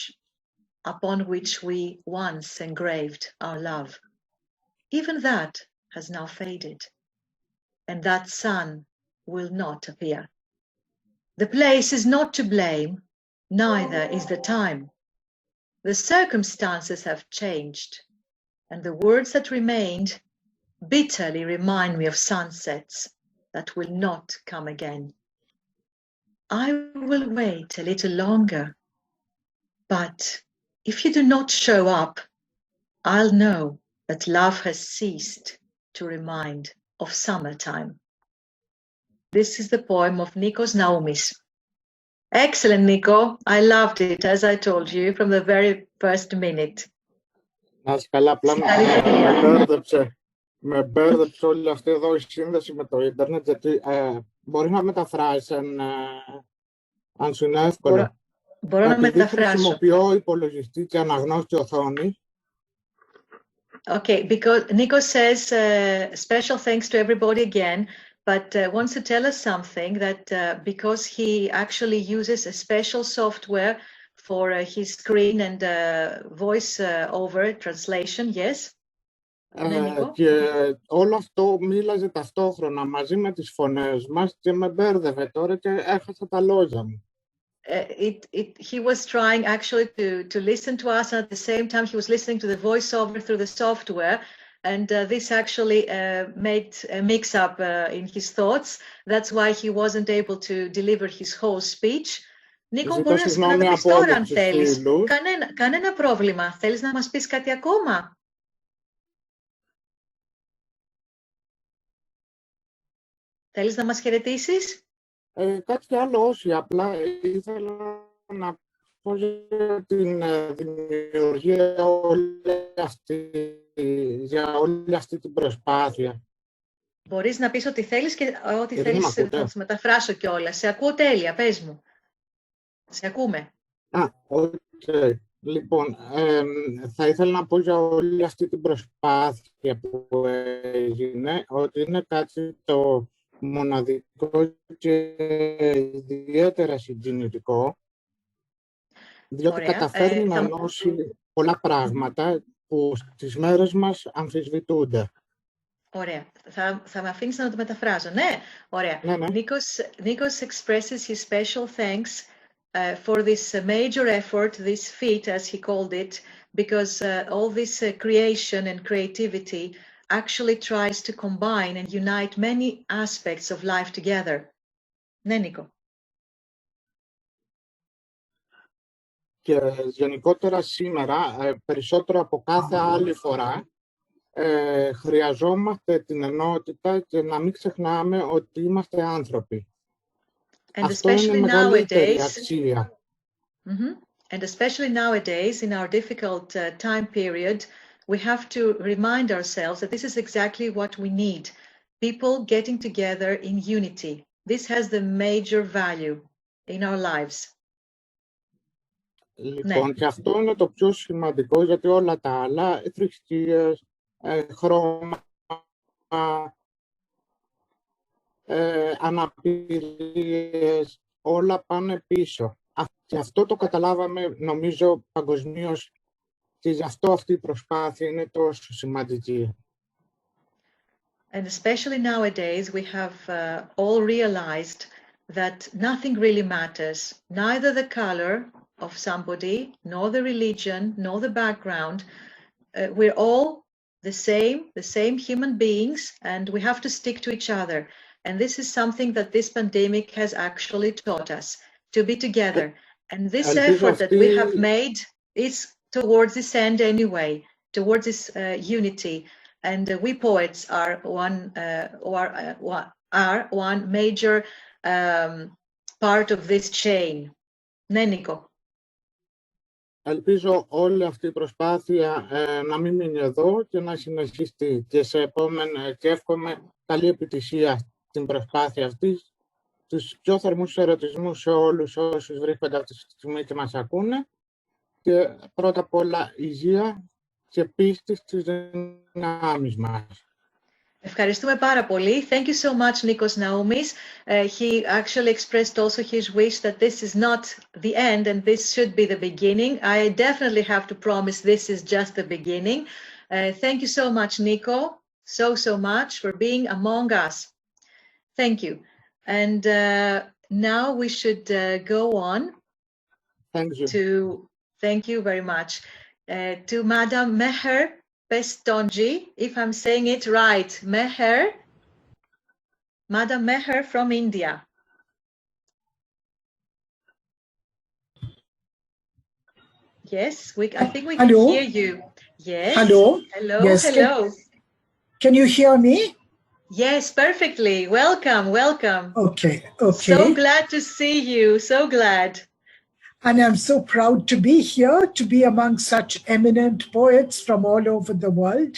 upon which we once engraved our love. Even that has now faded, and that sun will not appear. The place is not to blame, neither is the time. The circumstances have changed, and the words that remained bitterly remind me of sunsets that will not come again. I will wait a little longer, but if you do not show up, I'll know that love has ceased to remind of summertime. This is the poem of Nikos Naoumis. Excellent, Nico. I loved it, as I told you, from the very first minute. Να είσαι καλά, απλά με μπέρδεψε. Με μπέρδεψε όλη αυτή εδώ η σύνδεση με το ίντερνετ, γιατί μπορεί να μεταφράσει αν σου είναι εύκολο. Μπορώ να μεταφράσω. Χρησιμοποιώ υπολογιστή και αναγνώστη οθόνη. Okay, because Nico says special thanks to everybody again, but wants to tell us something that because he actually uses a special software for his screen and voice over translation, yes? Και όλο αυτό μίλαζε ταυτόχρονα μαζί με τις φωνές μας και με μπέρδευε τώρα και έχασα τα λόγια μου. He was trying actually to listen to us, and at the same time he was listening to the voiceover through the software, and this actually made a mix-up in his thoughts. That's why he wasn't able to deliver his whole speech. Νίκο, μπορείς να το πεις τώρα αν θέλεις. Κανένα πρόβλημα. Θέλεις να μας πεις κάτι ακόμα? Θέλεις να μας χαιρετήσεις? Κάτι άλλο όχι, απλά ήθελα να πω για την δημιουργία για όλη αυτή την προσπάθεια. Μπορείς να πεις ό,τι θέλεις και ό,τι θέλεις να σου μεταφράσω κιόλας. Σε ακούω τέλεια, πες μου. Σε ακούμε. Okay. Λοιπόν, θα ήθελα να πω για όλη αυτή την προσπάθεια που έγινε, ότι είναι κάτι το μοναδικό και ιδιαίτερα συγκινητικό, διότι καταφέρνει να ενώσει πολλά πράγματα που στις μέρες μας αμφισβητούνται. Ωραία. Θα με αφήνεις να το μεταφράζω. Ναι, ωραία. Ναι. Nikos expresses his special thanks for this major effort, this feat, as he called it, because all this creation and creativity actually tries to combine and unite many aspects of life together. Ναι, Νίκο. Και γενικότερα σήμερα, περισσότερο από κάθε άλλη φορά, χρειαζόμαστε την ενότητα και να μην ξεχνάμε ότι είμαστε άνθρωποι. And Αυτό είναι μεγαλύτερη αξία. And especially nowadays, in our difficult time period, we have to remind ourselves that this is exactly what we need. People getting together in unity. This has the major value in our lives. Λοιπόν, και αυτό είναι το πιο σημαντικό, γιατί όλα τα άλλα, θρησκείες, χρώμα, αναπηρίες, όλα πάνε πίσω. Και αυτό το καταλάβαμε, νομίζω, παγκοσμίως, και γι' αυτό αυτή η προσπάθεια είναι τόσο σημαντική. And especially nowadays, we have all realized that nothing really matters, neither the color of somebody, nor the religion, nor the background. We're all the same human beings, and we have to stick to each other. And this is something that this pandemic has actually taught us, to be together. And this effort that we have made is towards this end anyway, towards this unity. And we poets are one major part of this chain. Ναι, Νίκο. Ελπίζω όλη αυτή η προσπάθεια να μην μείνει εδώ και να συνεχιστεί. Και και εύχομαι καλή επιτυχία στην προσπάθεια αυτή. Τους πιο θερμούς ερωτισμούς σε όλους όσους βρίσκονται αυτή τη στιγμή και μας ακούνε. Και πρώτα απ' όλα υγεία και πίστη στις δυνάμεις μας. Ευχαριστούμε πάρα πολύ. Thank you so much, Nikos Naoumis. He actually expressed also his wish that this is not the end and this should be the beginning. I definitely have to promise this is just the beginning. Thank you so much, Nico, so much for being among us. Thank you. And now we should go on. Thank you. Thank you very much. To Madam Meher Pestonji, if I'm saying it right, Madam Meher from India. Yes, I think we can hear you. Yes. Hello. Hello. Yes. Hello. Can you hear me? Yes, perfectly. Welcome. Okay. So glad to see you. So glad. And I'm so proud to be here, to be among such eminent poets from all over the world.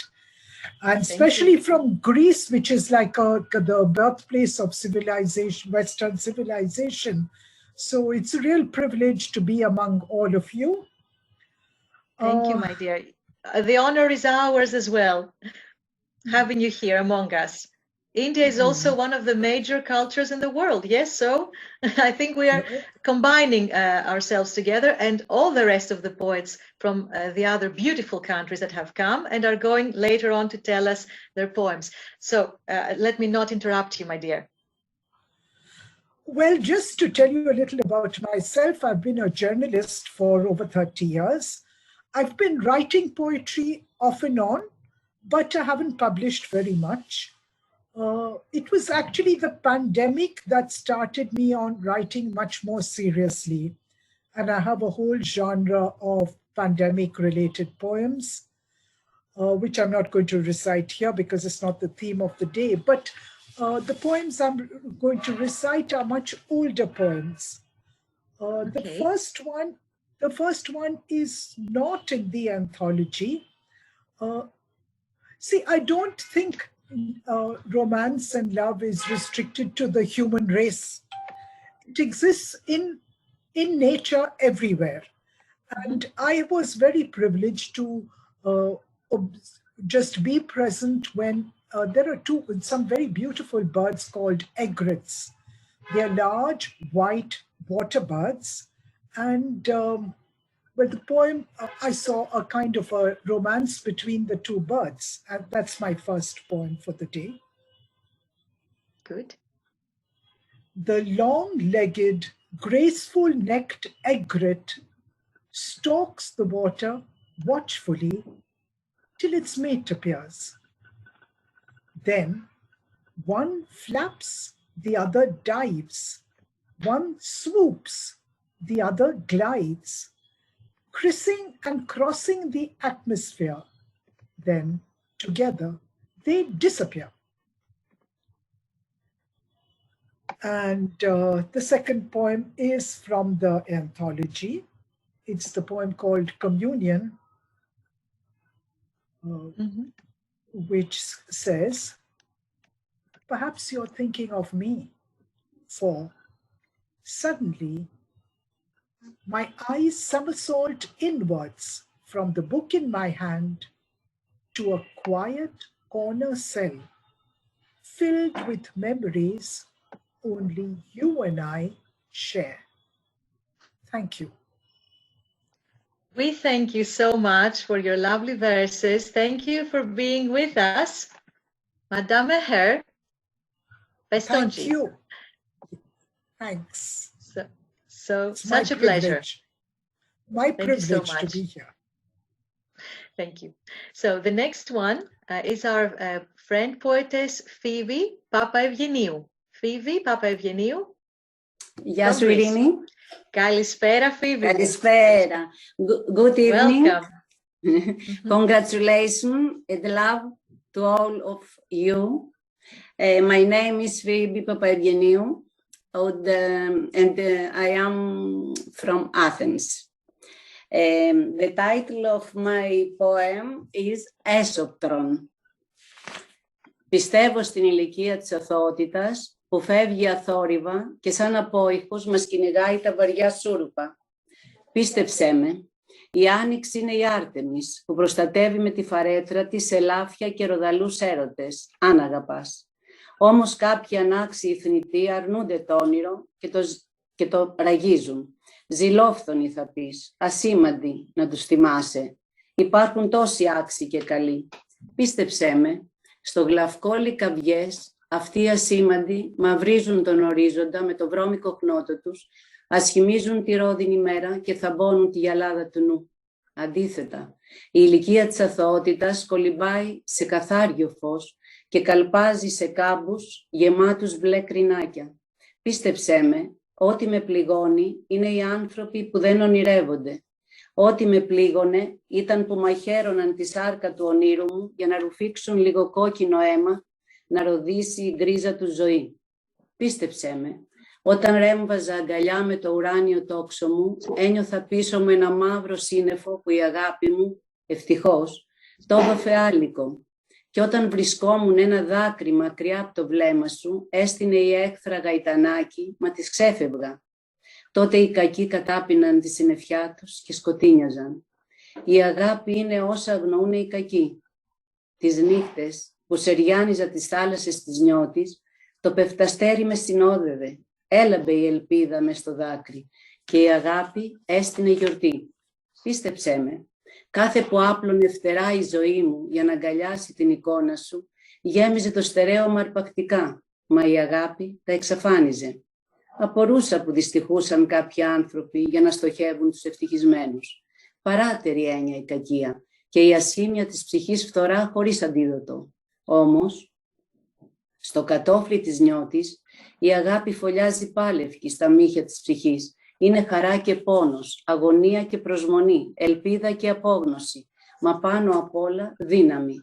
and especially from Greece, which is like the birthplace of civilization, Western civilization. So it's a real privilege to be among all of you. Thank you, my dear. The honor is ours as well, having you here among us. India is also one of the major cultures in the world. Yes, so I think we are combining ourselves together, and all the rest of the poets from the other beautiful countries that have come and are going later on to tell us their poems. So let me not interrupt you, my dear. Well, just to tell you a little about myself, I've been a journalist for over 30 years. I've been writing poetry off and on, but I haven't published very much. It was actually the pandemic that started me on writing much more seriously. And I have a whole genre of pandemic-related poems, which I'm not going to recite here because it's not the theme of the day. But the poems I'm going to recite are much older poems. The first one is not in the anthology. See, I don't think romance and love is restricted to the human race. It exists in nature everywhere. And I was very privileged to just be present when there are some very beautiful birds called egrets. They're large, white water birds. And well, the poem, I saw a kind of a romance between the two birds. And that's my first poem for the day. Good. The long-legged, graceful-necked egret stalks the water watchfully till its mate appears. Then one flaps, the other dives. One swoops, the other glides, kissing and crossing the atmosphere. Then together they disappear. And the second poem is from the anthology. It's the poem called Communion, which says, perhaps you're thinking of me, for suddenly my eyes somersault inwards from the book in my hand to a quiet corner cell filled with memories only you and I share. Thank you. We thank you so much for your lovely verses. Thank you for being with us, Madame Her. Thank you. Thanks. So such a pleasure. My privilege to be here. Thank you. So the next one is our friend poetess Phoebe Papaeugeniou. Phoebe Papaeugeniou. Γεια σου, Ειρήνη. Καλησπέρα, Phoebe. Καλησπέρα. Good evening. Welcome. Congratulations and love to all of you. My name is Phoebe Papaeugeniou, and I am from Athens. The title of my poem is Έσωπτρον. Πιστεύω στην ηλικία της αθωότητας που φεύγει αθόρυβα και σαν απόϊχος μας κυνηγάει τα βαριά σούρουπα. Πίστεψέ με, η άνοιξη είναι η Άρτεμις που προστατεύει με τη φαρέτρα της ελάφια και ροδαλούς έρωτες, αν αγαπάς. Όμως κάποιοι ανάξιοι θνητοί αρνούνται το όνειρο και το ραγίζουν. Ζηλόφθονοι θα πεις, ασήμαντοι να τους θυμάσαι. Υπάρχουν τόσοι άξιοι και καλοί. Πίστεψέ με, στο γλαυκόλι καβιές, αυτοί οι ασήμαντοι μαυρίζουν τον ορίζοντα με το βρώμικο χνότο τους, ασχημίζουν τη ρόδινη μέρα και θαμπώνουν τη γυαλάδα του νου. Αντίθετα, η ηλικία της αθωότητας κολυμπάει σε καθάριο φως και καλπάζει σε κάμπους γεμάτους μπλε κρινάκια. Πίστεψέ με, ό,τι με πληγώνει είναι οι άνθρωποι που δεν ονειρεύονται. Ό,τι με πλήγωνε ήταν που μαχαίρωναν τη σάρκα του ονείρου μου για να ρουφήξουν λίγο κόκκινο αίμα, να ροδίσει η γκρίζα του ζωή. Πίστεψέ με, όταν ρέμβαζα αγκαλιά με το ουράνιο τόξο μου, ένιωθα πίσω μου ένα μαύρο σύννεφο που η αγάπη μου, ευτυχώς, το έδωφε άλικο. Κι όταν βρισκόμουν ένα δάκρυ μακριά από το βλέμμα σου, έστεινε η έκθρα γαϊτανάκι, μα τις ξέφευγα. Τότε οι κακοί κατάπιναν τη συννεφιά τους και σκοτίνιαζαν. Η αγάπη είναι όσα αγνοούν οι κακοί. Τις νύχτες που σεριάνιζα τις θάλασσες της νιώτης, το πεφταστέρι με συνόδευε. Έλαμπε η ελπίδα μες στο δάκρυ και η αγάπη έστεινε γιορτή. Πίστεψέ με, κάθε που άπλωνε φτερά η ζωή μου για να αγκαλιάσει την εικόνα σου, γέμιζε το στερέωμα αρπακτικά, μα η αγάπη τα εξαφάνιζε. Απορούσα που δυστυχούσαν κάποιοι άνθρωποι για να στοχεύουν τους ευτυχισμένους. Παράτερη έννοια η κακία και η ασχήμια της ψυχής φθορά χωρίς αντίδοτο. Όμως, στο κατόφλι της νιώτης, η αγάπη φωλιάζει πάλευκη στα μύχια της ψυχής. Είναι χαρά και πόνος, αγωνία και προσμονή, ελπίδα και απόγνωση, μα πάνω απ' όλα δύναμη.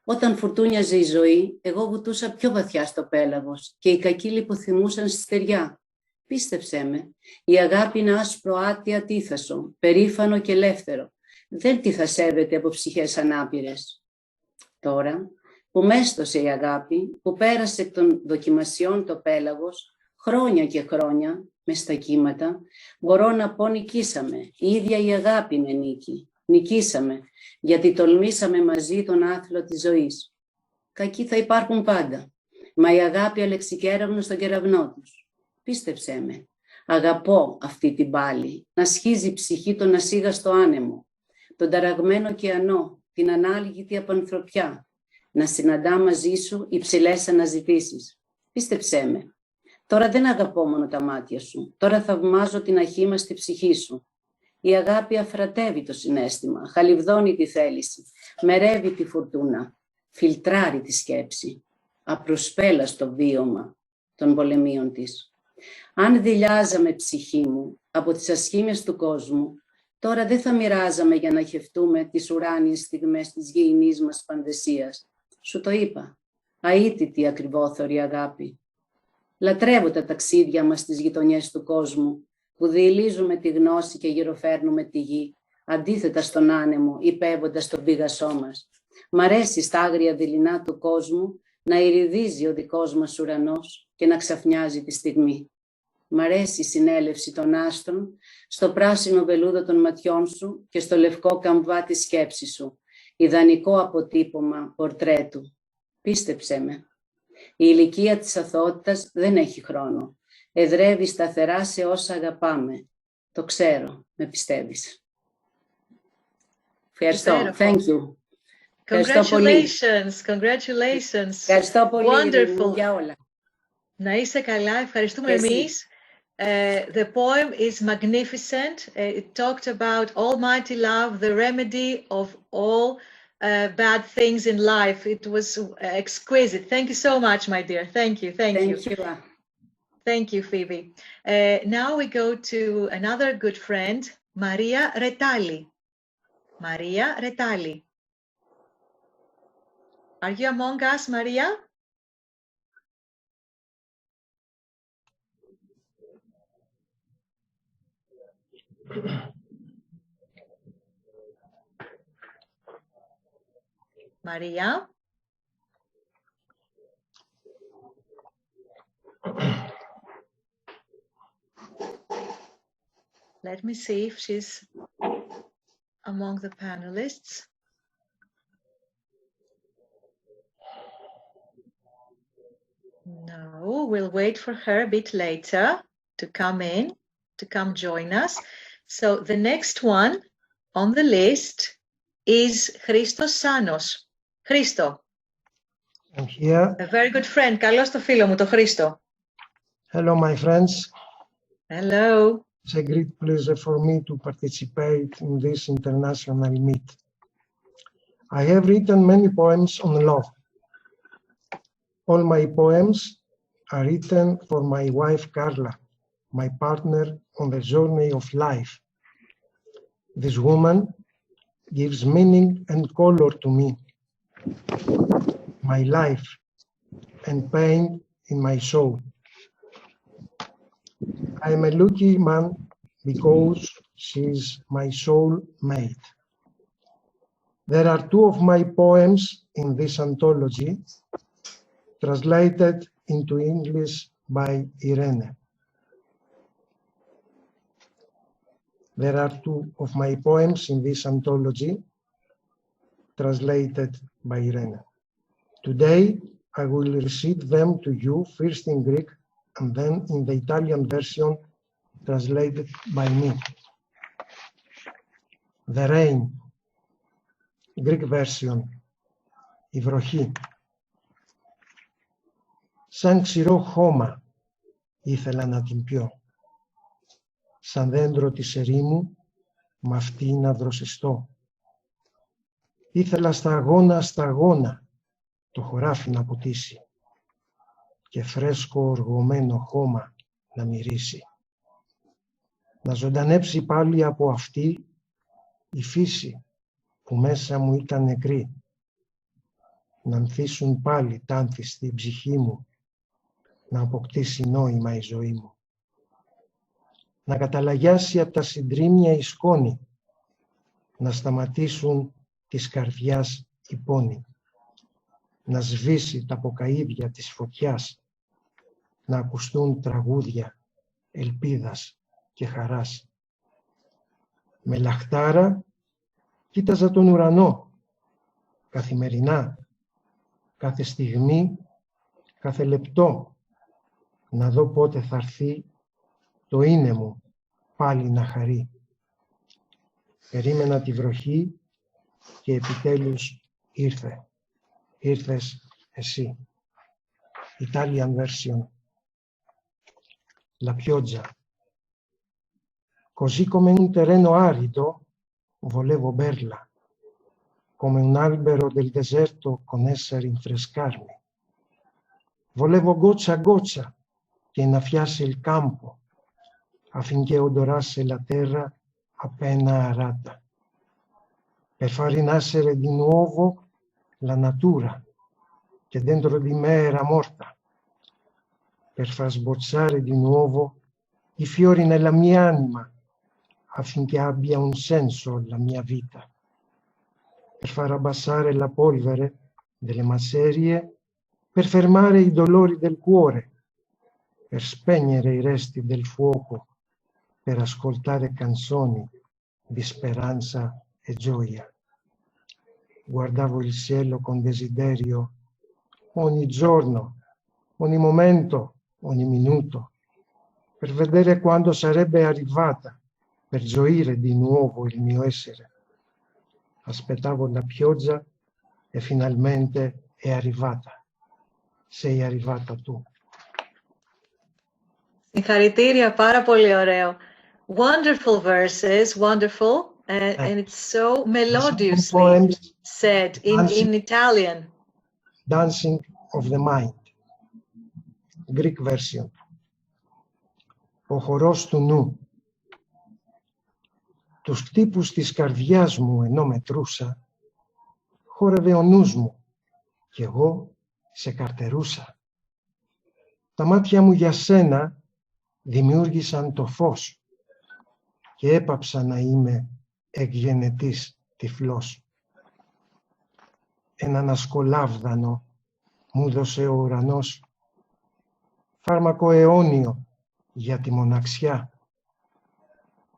Όταν φουρτούνιαζε η ζωή, εγώ βουτούσα πιο βαθιά στο πέλαγος και οι κακοί λιποθυμούσαν στη στεριά. Πίστεψέ με, η αγάπη είναι άσπρο άτια τίθασο, περήφανο και ελεύθερο. Δεν τη θα σέβεται από ψυχές ανάπηρες. Τώρα, που μέστοσε η αγάπη, που πέρασε εκ των δοκιμασιών το πέλαγος, χρόνια και χρόνια, μες στα κύματα, μπορώ να πω νικήσαμε. Η ίδια η αγάπη είναι νίκη. Νικήσαμε, γιατί τολμήσαμε μαζί τον άθλο της ζωής. Κακοί θα υπάρχουν πάντα, μα η αγάπη αλεξικέραβνο στον κεραυνό τους. Πίστεψέ με, αγαπώ αυτή την πάλη, να σχίζει η ψυχή τον ασίγαστο άνεμο, τον ταραγμένο ωκεανό, την ανάλγητη απανθρωπιά, να συναντά μαζί σου υψηλές αναζητήσεις. Πίστεψέ με, τώρα δεν αγαπώ μόνο τα μάτια σου, τώρα θαυμάζω την αχήμαστη ψυχή σου. Η αγάπη αφρατεύει το συναίσθημα, χαλιβδώνει τη θέληση, μερεύει τη φουρτούνα, φιλτράρει τη σκέψη, απροσπέλαστο βίωμα των πολεμίων της. Αν δειλιάζαμε ψυχή μου από τις ασχήμιες του κόσμου, τώρα δεν θα μοιράζαμε για να χευτούμε τις ουράνιες στιγμές της γεϊνής μας πανδεσίας. Σου το είπα, αίτητη ακριβόθωρη αγάπη. Λατρεύω τα ταξίδια μας στις γειτονιές του κόσμου, που διηλίζουμε τη γνώση και γυροφέρνουμε τη γη, αντίθετα στον άνεμο, υπέβοντας τον πίγασό μας. Μ' αρέσει στα άγρια δειλινά του κόσμου να ηριδίζει ο δικός μας ουρανός και να ξαφνιάζει τη στιγμή. Μ' αρέσει η συνέλευση των άστρων στο πράσινο βελούδο των ματιών σου και στο λευκό καμβά της σκέψης σου, ιδανικό αποτύπωμα πορτρέτου. Πίστεψέ με, η ηλικία της αθωότητας δεν έχει χρόνο. Εδρεύει σταθερά σε όσα αγαπάμε. Το ξέρω, με πιστεύεις. Ευχαριστώ. Thank you. Congratulations, congratulations. Ευχαριστώ πολύ. Wonderful. Για όλα. Να είσαι καλά, ευχαριστούμε εμείς. The poem is magnificent. It talked about almighty love, the remedy of all bad things in life. It was exquisite. Thank you so much, my dear. Thank you. Thank you. Thank you, Phoebe. Now we go to another good friend, Maria Retali. Maria Retali. Are you among us, Maria? Maria? Let me see if she's among the panelists. No, we'll wait for her a bit later to come in, to come join us. So the next one on the list is Christos Sanos. Christo. I'm here. A very good friend. Καλώς το φίλο μου, το Christo. Hello, my friends. Hello. It's a great pleasure for me to participate in this international meet. I have written many poems on love. All my poems are written for my wife Carla, my partner on the journey of life. This woman gives meaning and color to me, my life, and pain in my soul. I am a lucky man because she is my soul mate. There are two of my poems in this anthology, translated into English by Irene. There are two of my poems in this anthology, translated by Irene. Today, I will recite them to you, first in Greek and then in the Italian version translated by me. The Rain, Greek version, η βροχή. Σαν ξηρό χώμα ήθελα να την πιω. Σαν δέντρο της ερήμου, μ' αυτή να δροσιστώ. Ήθελα σταγόνα το χωράφι να ποτίσει και φρέσκο οργωμένο χώμα να μυρίσει. Να ζωντανέψει πάλι από αυτή η φύση που μέσα μου ήταν νεκρή. Να ανθίσουν πάλι τ' άνθη στην ψυχή μου, να αποκτήσει νόημα η ζωή μου. Να καταλαγιάσει από τα συντρίμμια η σκόνη, να σταματήσουν της καρδιάς οι πόνοι, να σβήσει τα ποκαΐδια της φωτιάς, να ακουστούν τραγούδια ελπίδας και χαράς. Με λαχτάρα κοίταζα τον ουρανό, καθημερινά, κάθε στιγμή, κάθε λεπτό, να δω πότε θα έρθει το είναι μου πάλι να χαρεί. Περίμενα τη βροχή και επιτέλους ήρθε. Ήρθες εσύ. Italian version. La pioggia. Così come un terreno arido, volevo berla, come un albero del deserto con essa rinfrescarmi. Volevo goccia a goccia che innaffiasse il campo, affinché odorasse la terra appena arata, per far rinascere di nuovo la natura che dentro di me era morta, per far sbocciare di nuovo i fiori nella mia anima, affinché abbia un senso la mia vita, per far abbassare la polvere delle macerie, per fermare i dolori del cuore, per spegnere i resti del fuoco, per ascoltare canzoni di speranza e gioia. Guardavo il cielo con desiderio ogni giorno, ogni momento, ogni minuto, per vedere quando sarebbe arrivata, per gioire di nuovo il mio essere. Aspettavo la pioggia e finalmente è arrivata. Sei arrivata tu. Συγχαρητήρια, πάρα πολύ ωραίο. Wonderful verses, wonderful, and it's so melodiously said in Italian. Dancing of the Mind, Greek version. Ο χορός του νου. Τους τύπους της καρδιάς μου ενώ μετρούσα, χόρευε ο νους μου κι εγώ σε καρτερούσα. Τα μάτια μου για σένα δημιούργησαν το φως και έπαψα να είμαι εκγενετής τυφλός. Έναν ασκολάβδανο μου δώσε ο ουρανός, φάρμακο αιώνιο για τη μοναξιά.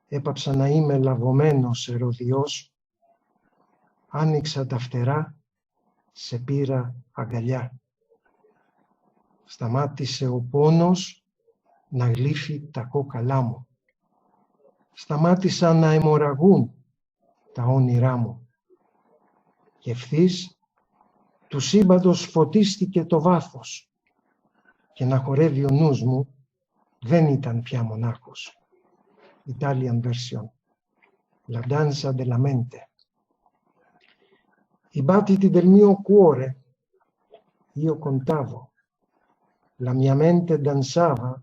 Έπαψα να είμαι λαβωμένος ερωδιός, άνοιξα τα φτερά, σε πήρα αγκαλιά. Σταμάτησε ο πόνος να γλύφει τα κόκαλά μου. Σταμάτησαν να αιμορραγούν τα όνειρά μου. Και ευθύς του σύμπαντος φωτίστηκε το βάθος και να χορεύει ο νους μου δεν ήταν πια μονάχος. Italian version. La danza della mente. I battiti del mio cuore io contavo. La mia mente danzava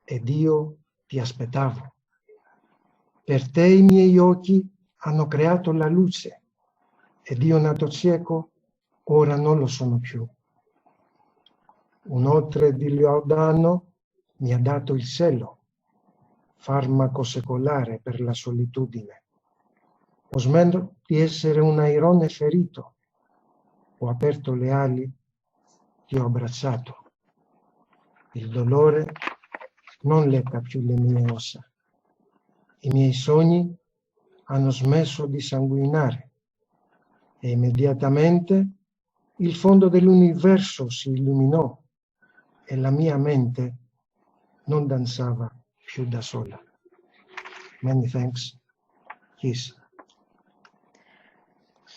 ed io ti aspettavo. Per te i miei occhi hanno creato la luce ed io nato cieco ora non lo sono più. Un oltre di Laudano mi ha dato il cielo, farmaco secolare per la solitudine. osmendo di essere un airone ferito. Ho aperto le ali, ti ho abbracciato. Il dolore non lecca più le mie ossa. I miei sogni hanno smesso di sanguinare e immediatamente il fondo dell'universo si illuminò e la mia mente non danzava più da sola. Many thanks. Kiss.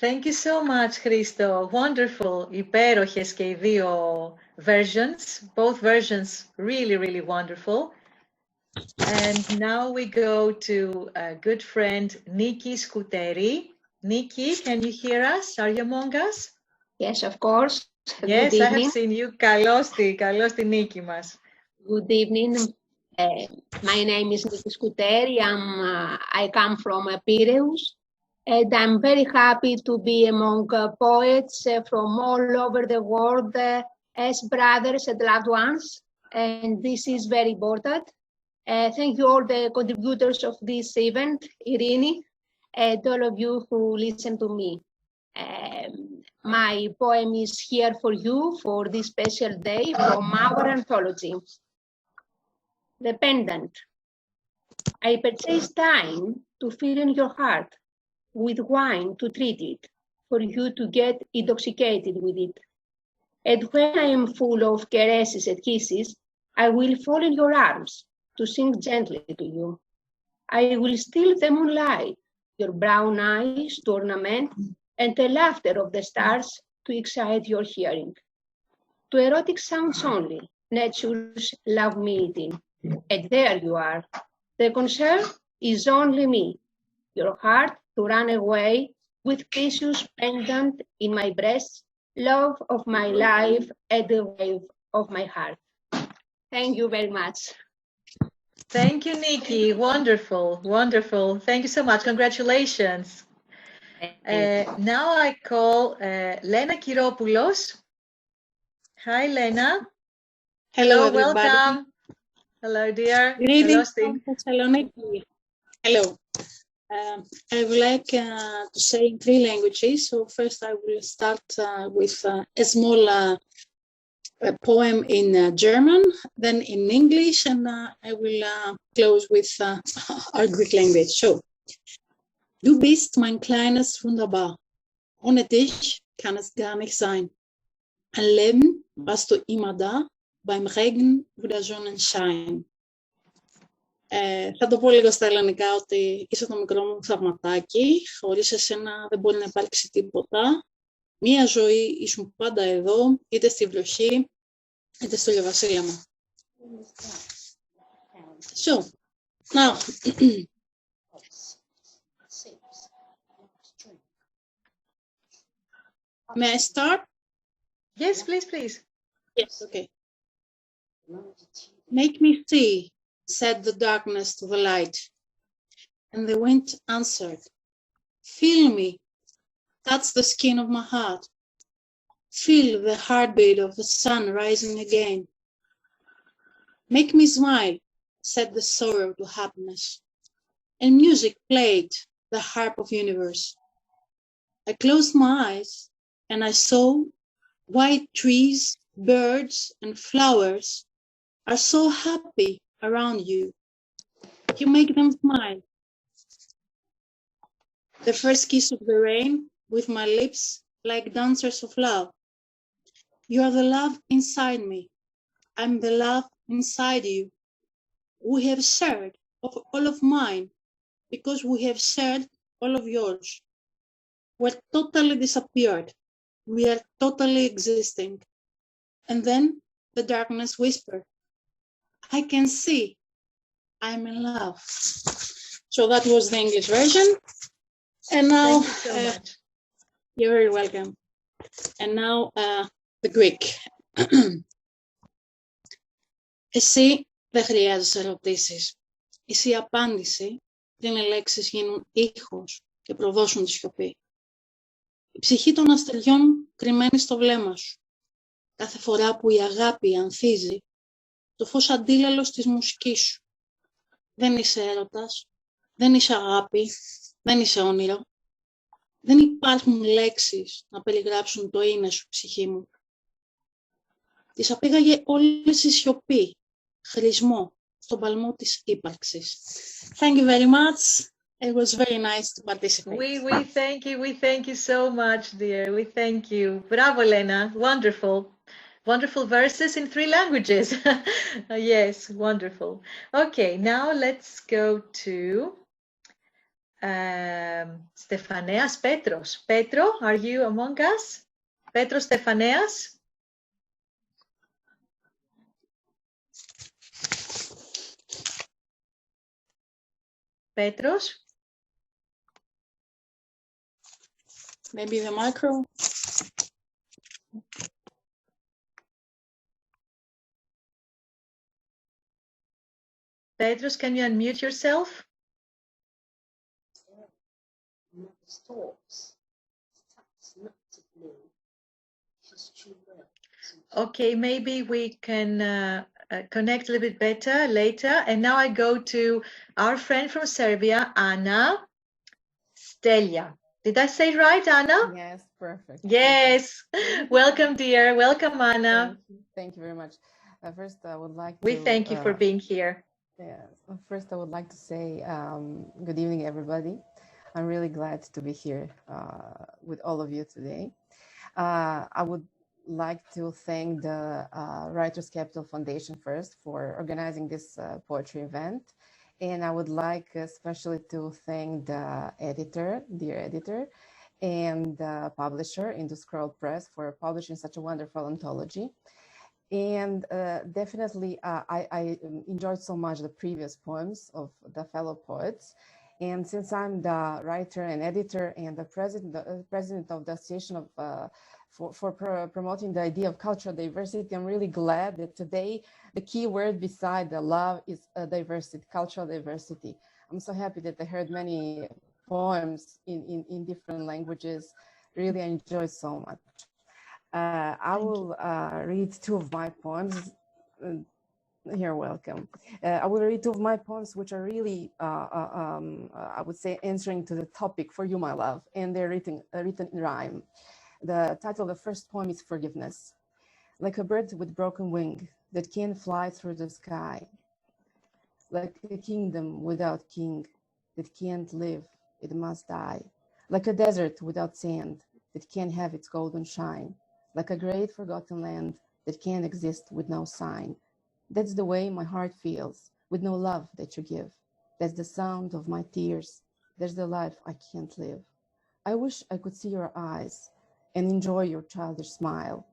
Thank you so much, Christo. Wonderful. Υπέροχες και οι δύο versions. Both versions really, really wonderful. And now we go to a good friend, Nikki Skouteri. Nikki, can you hear us? Are you among us? Yes, of course. Yes, I have seen you. Καλώς τη Νίκη μας. Good evening. My name is Nikki Skouteri. I come from Piraeus, and I'm very happy to be among poets from all over the world as brothers and loved ones. And this is very important. Thank you all the contributors of this event, Irini, and all of you who listen to me. My poem is here for you for this special day from our anthology. The Pendant. I purchased time to fill in your heart with wine to treat it, for you to get intoxicated with it. And when I am full of caresses and kisses, I will fall in your arms to sing gently to you. I will steal the moonlight, your brown eyes to ornament, and the laughter of the stars to excite your hearing. To erotic sounds only, nature's love meeting. And there you are. The concern is only me, your heart to run away with precious pendant in my breast, love of my life and the wave of my heart. Thank you very much. Thank you, Nikki. Wonderful, wonderful. Thank you so much. Congratulations. Now I call Lena Kiropoulos. Hi, Lena. Hello, welcome. Hello, dear. Greetings from Thessaloniki. Hello. I would like to say in 3 languages. So first I will start with a small poem in German, then in English, and I will close with our Greek language. So, du bist mein kleines Wunderbar. Ohne dich kann es gar nicht sein. Ein Leben warst du immer da, beim Regen oder Sonnenschein. Θα το πω λίγο στα ελληνικά ότι είσαι το μικρό μου θαυματάκι, χωρίς εσένα δεν μπορεί να υπάρξει τίποτα. Μία ζωή ήσουν πάντα εδώ, είτε στη βροχή, είτε στο λιοβασίλεμα. So, now, may I start? Yes, please, please. Yes, okay. Make me see, said the darkness to the light. And the wind answered, feel me, touch the skin of my heart. Feel the heartbeat of the sun rising again. Make me smile, said the sorrow to happiness. And music played the harp of universe. I closed my eyes and I saw white trees, birds, and flowers are so happy around you. You make them smile. The first kiss of the rain with my lips like dancers of love. You are the love inside me. I'm the love inside you. We have shared all of mine because we have shared all of yours. We're totally disappeared. We are totally existing. And then the darkness whispered, I can see I'm in love. So that was the English version. And now, thank you so much. You're very welcome. And now the Greek. Εσύ δεν χρειάζεσαι ερωτήσεις. Εσύ απάντηση πριν οι λέξεις γίνουν ήχος και προδώσουν τη σιωπή. Η ψυχή των αστεριών κρυμμένη στο βλέμμα σου. Κάθε φορά που η αγάπη ανθίζει, το φως αντίλαλος της μουσικής σου. Δεν είσαι έρωτας, δεν είσαι αγάπη, δεν είσαι όνειρο. Δεν υπάρχουν λέξεις να περιγράψουν το είναι σου, ψυχή μου. Τις απήγαγε όλες η σιωπή, χρησμό, στον παλμό της ύπαρξης. Thank you very much. It was very nice to participate. We thank you so much, dear. We thank you. Bravo, Lena. Wonderful. Wonderful verses in 3 languages. Yes, wonderful. Okay, now let's go to Stefaneas Petros. Petro, are you among us? Petros Stefaneas? Petros? Maybe the micro. Petros, can you unmute yourself? Okay, maybe we can connect a little bit better later. And now I go to our friend from Serbia, Anna Stelia. Did I say it right, Anna? Yes, perfect. Yes. Welcome, dear. Welcome, Anna. Thank you very much. First, I would like We to... thank you for being here. Yes. First, I would like to say good evening, everybody. I'm really glad to be here with all of you today. I would like to thank the Writers Capital Foundation first for organizing this poetry event. And I would like especially to thank the editor, dear editor, and the publisher, Induscroll Press, for publishing such a wonderful anthology. And definitely, I enjoyed so much the previous poems of the fellow poets. And since I'm the writer and editor and the president of the Association of for promoting the idea of cultural diversity, I'm really glad that today the key word beside the love is diversity, cultural diversity. I'm so happy that I heard many poems in different languages. Really, I enjoyed so much. I will read 2 of my poems. You're welcome. I will read 2 of my poems, which are really, I would say, answering to the topic for you, my love, and they're written in rhyme. The title of the first poem is Forgiveness. Like a bird with broken wing that can't fly through the sky. Like a kingdom without king that can't live, it must die. Like a desert without sand that can't have its golden shine. Like a great forgotten land that can't exist with no sign. That's the way my heart feels, with no love that you give. That's the sound of my tears. That's the life I can't live. I wish I could see your eyes and enjoy your childish smile.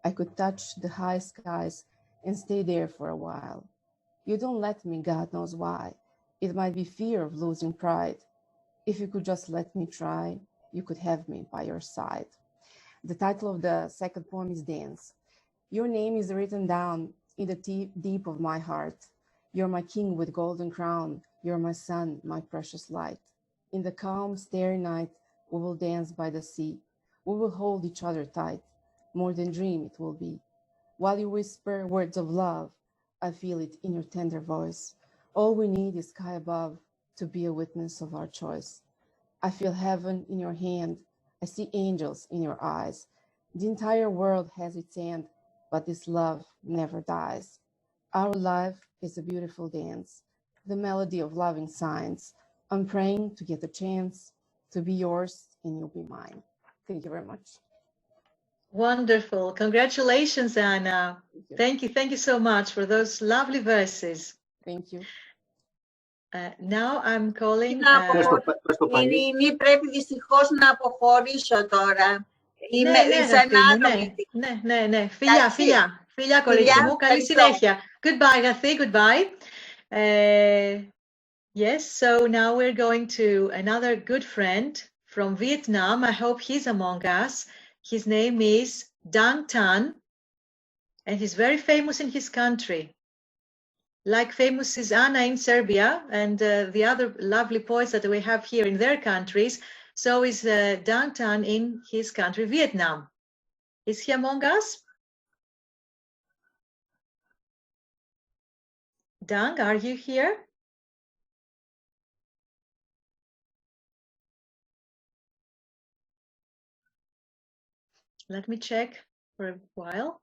I could touch the high skies and stay there for a while. You don't let me, God knows why. It might be fear of losing pride. If you could just let me try, you could have me by your side. The title of the second poem is Dance. Your name is written down in the deep of my heart. You're my king with golden crown. You're my sun, my precious light. In the calm, starry night, we will dance by the sea. We will hold each other tight. More than dream it will be. While you whisper words of love, I feel it in your tender voice. All we need is sky above to be a witness of our choice. I feel heaven in your hand. I see angels in your eyes. The entire world has its end, but this love never dies. Our life is a beautiful dance, the melody of loving signs. I'm praying to get a chance to be yours and you'll be mine. Thank you very much. Wonderful. Congratulations, Anna. Thank you. Thank you so much for those lovely verses. Thank you. Now I'm calling... Ειρήνη, πρέπει δυστυχώς να αποχωρήσω τώρα. Είμαι σαν άτομη. Ναι. Φιλιά, κορίτσι μου. Καλή συνέχεια. Goodbye, Gathi. Goodbye. Yes, so now we're going to another good friend from Vietnam. I hope he's among us. His name is Dang Tan, and he's very famous in his country. Like famous is Anna in Serbia and the other lovely poets that we have here in their countries, so is Dang Tan in his country, Vietnam. Is he among us? Dang, are you here? Let me check for a while.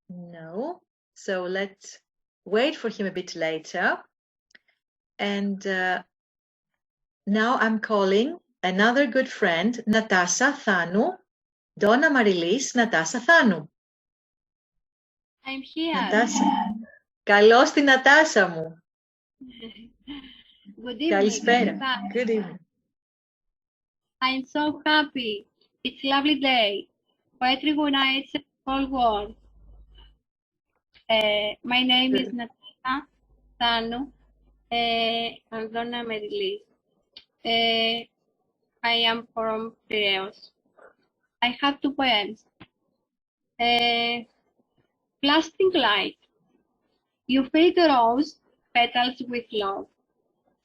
No. So let's wait for him a bit later. And now I'm calling another good friend, Natasa Thanu, Donna Marilis, Natasa Thanu. I'm here. Natasa. Καλώς την Νατάσα μου. Good evening. Καλησπέρα. Good evening. I'm so happy. It's a lovely day. Poetry unites the whole world. My name is Natasa Thanu. I'm Donna Marilis. I am from Piraeus. I have two poems. Blasting light. You fade the rose petals with love.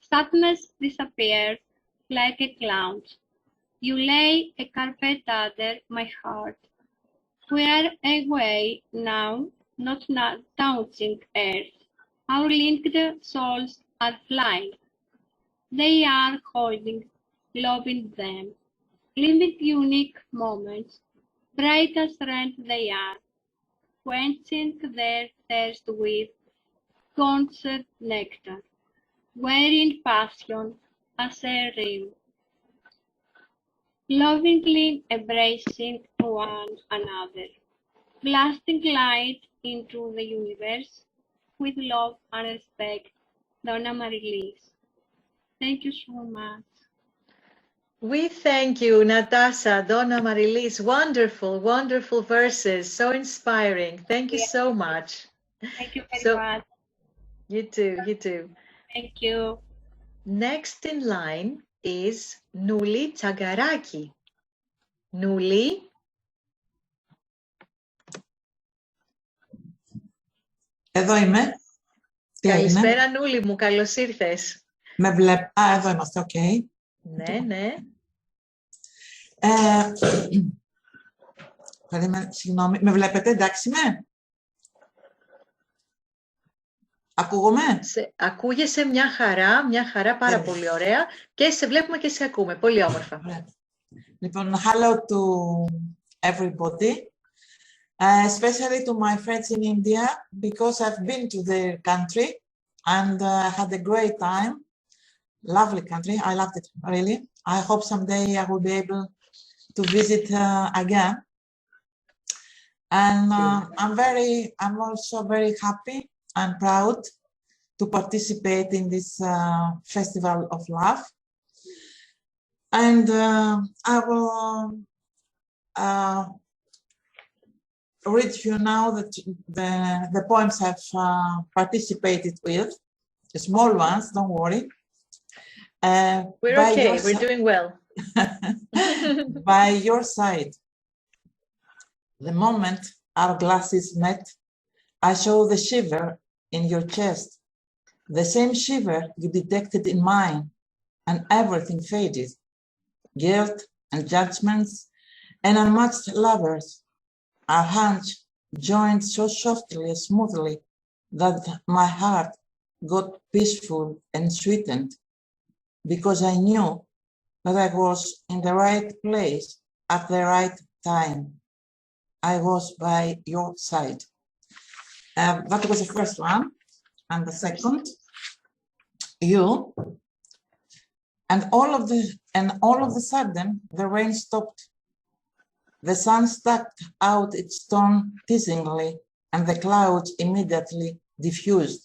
Sadness disappears like a cloud. You lay a carpet under my heart. We are away now, not touching earth. Our linked souls are flying. They are holding love in them. Living unique moments, bright as rain they are, quenching their thirst with concert nectar, wearing passion as a ring, lovingly embracing one another, blasting light into the universe with love and respect. Donna Marilis. Thank you so much. We thank you, Natasa, Donna Marilis. Wonderful, wonderful verses. So inspiring. Thank you so much. Thank you very much. You too, you too. Thank you. Next in line is Nuli Tsagaraki. Nuli. Εδώ είμαι. Καλησπέρα, Νούλη μου. Καλώς ήρθες. Με βλέπω. Α, εδώ είμαστε, οκ. Ναι, ναι. Συγγνώμη, με βλέπετε, εντάξει είμαι? Ακούγομαι? Ακούγεσαι μια χαρά, πάρα πολύ ωραία και σε βλέπουμε και σε ακούμε, πολύ όμορφα. Λοιπόν, hello to everybody, especially to my friends in India, because I've been to their country and had a great time. Lovely country, I loved it, really. I hope someday I will be able to visit again. And I'm also very happy and proud to participate in this Festival of Love. And I will read you now the poems I've participated with, the small ones, don't worry. We're okay, we're doing well. By your side, the moment our glasses met, I saw the shiver in your chest, the same shiver you detected in mine, and everything faded. Guilt and judgments and unmatched lovers, our hands joined so softly and smoothly that my heart got peaceful and sweetened, because I knew that I was in the right place at the right time. I was by your side. That was the first one. And the second, you. And all of a sudden, the rain stopped. The sun stuck out its tongue teasingly, and the clouds immediately diffused.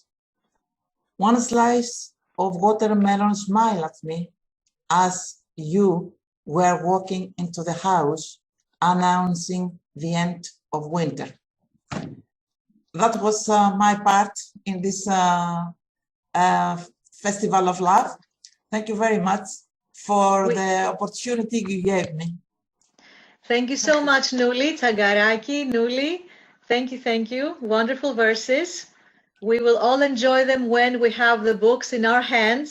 One slice of watermelon smiled at me as you were walking into the house, announcing the end of winter. That was my part in this Festival of Love. Thank you very much for the opportunity you gave me. Thank you so much, Nuli Tsagaraki. Nuli, thank you. Wonderful verses. We will all enjoy them when we have the books in our hands.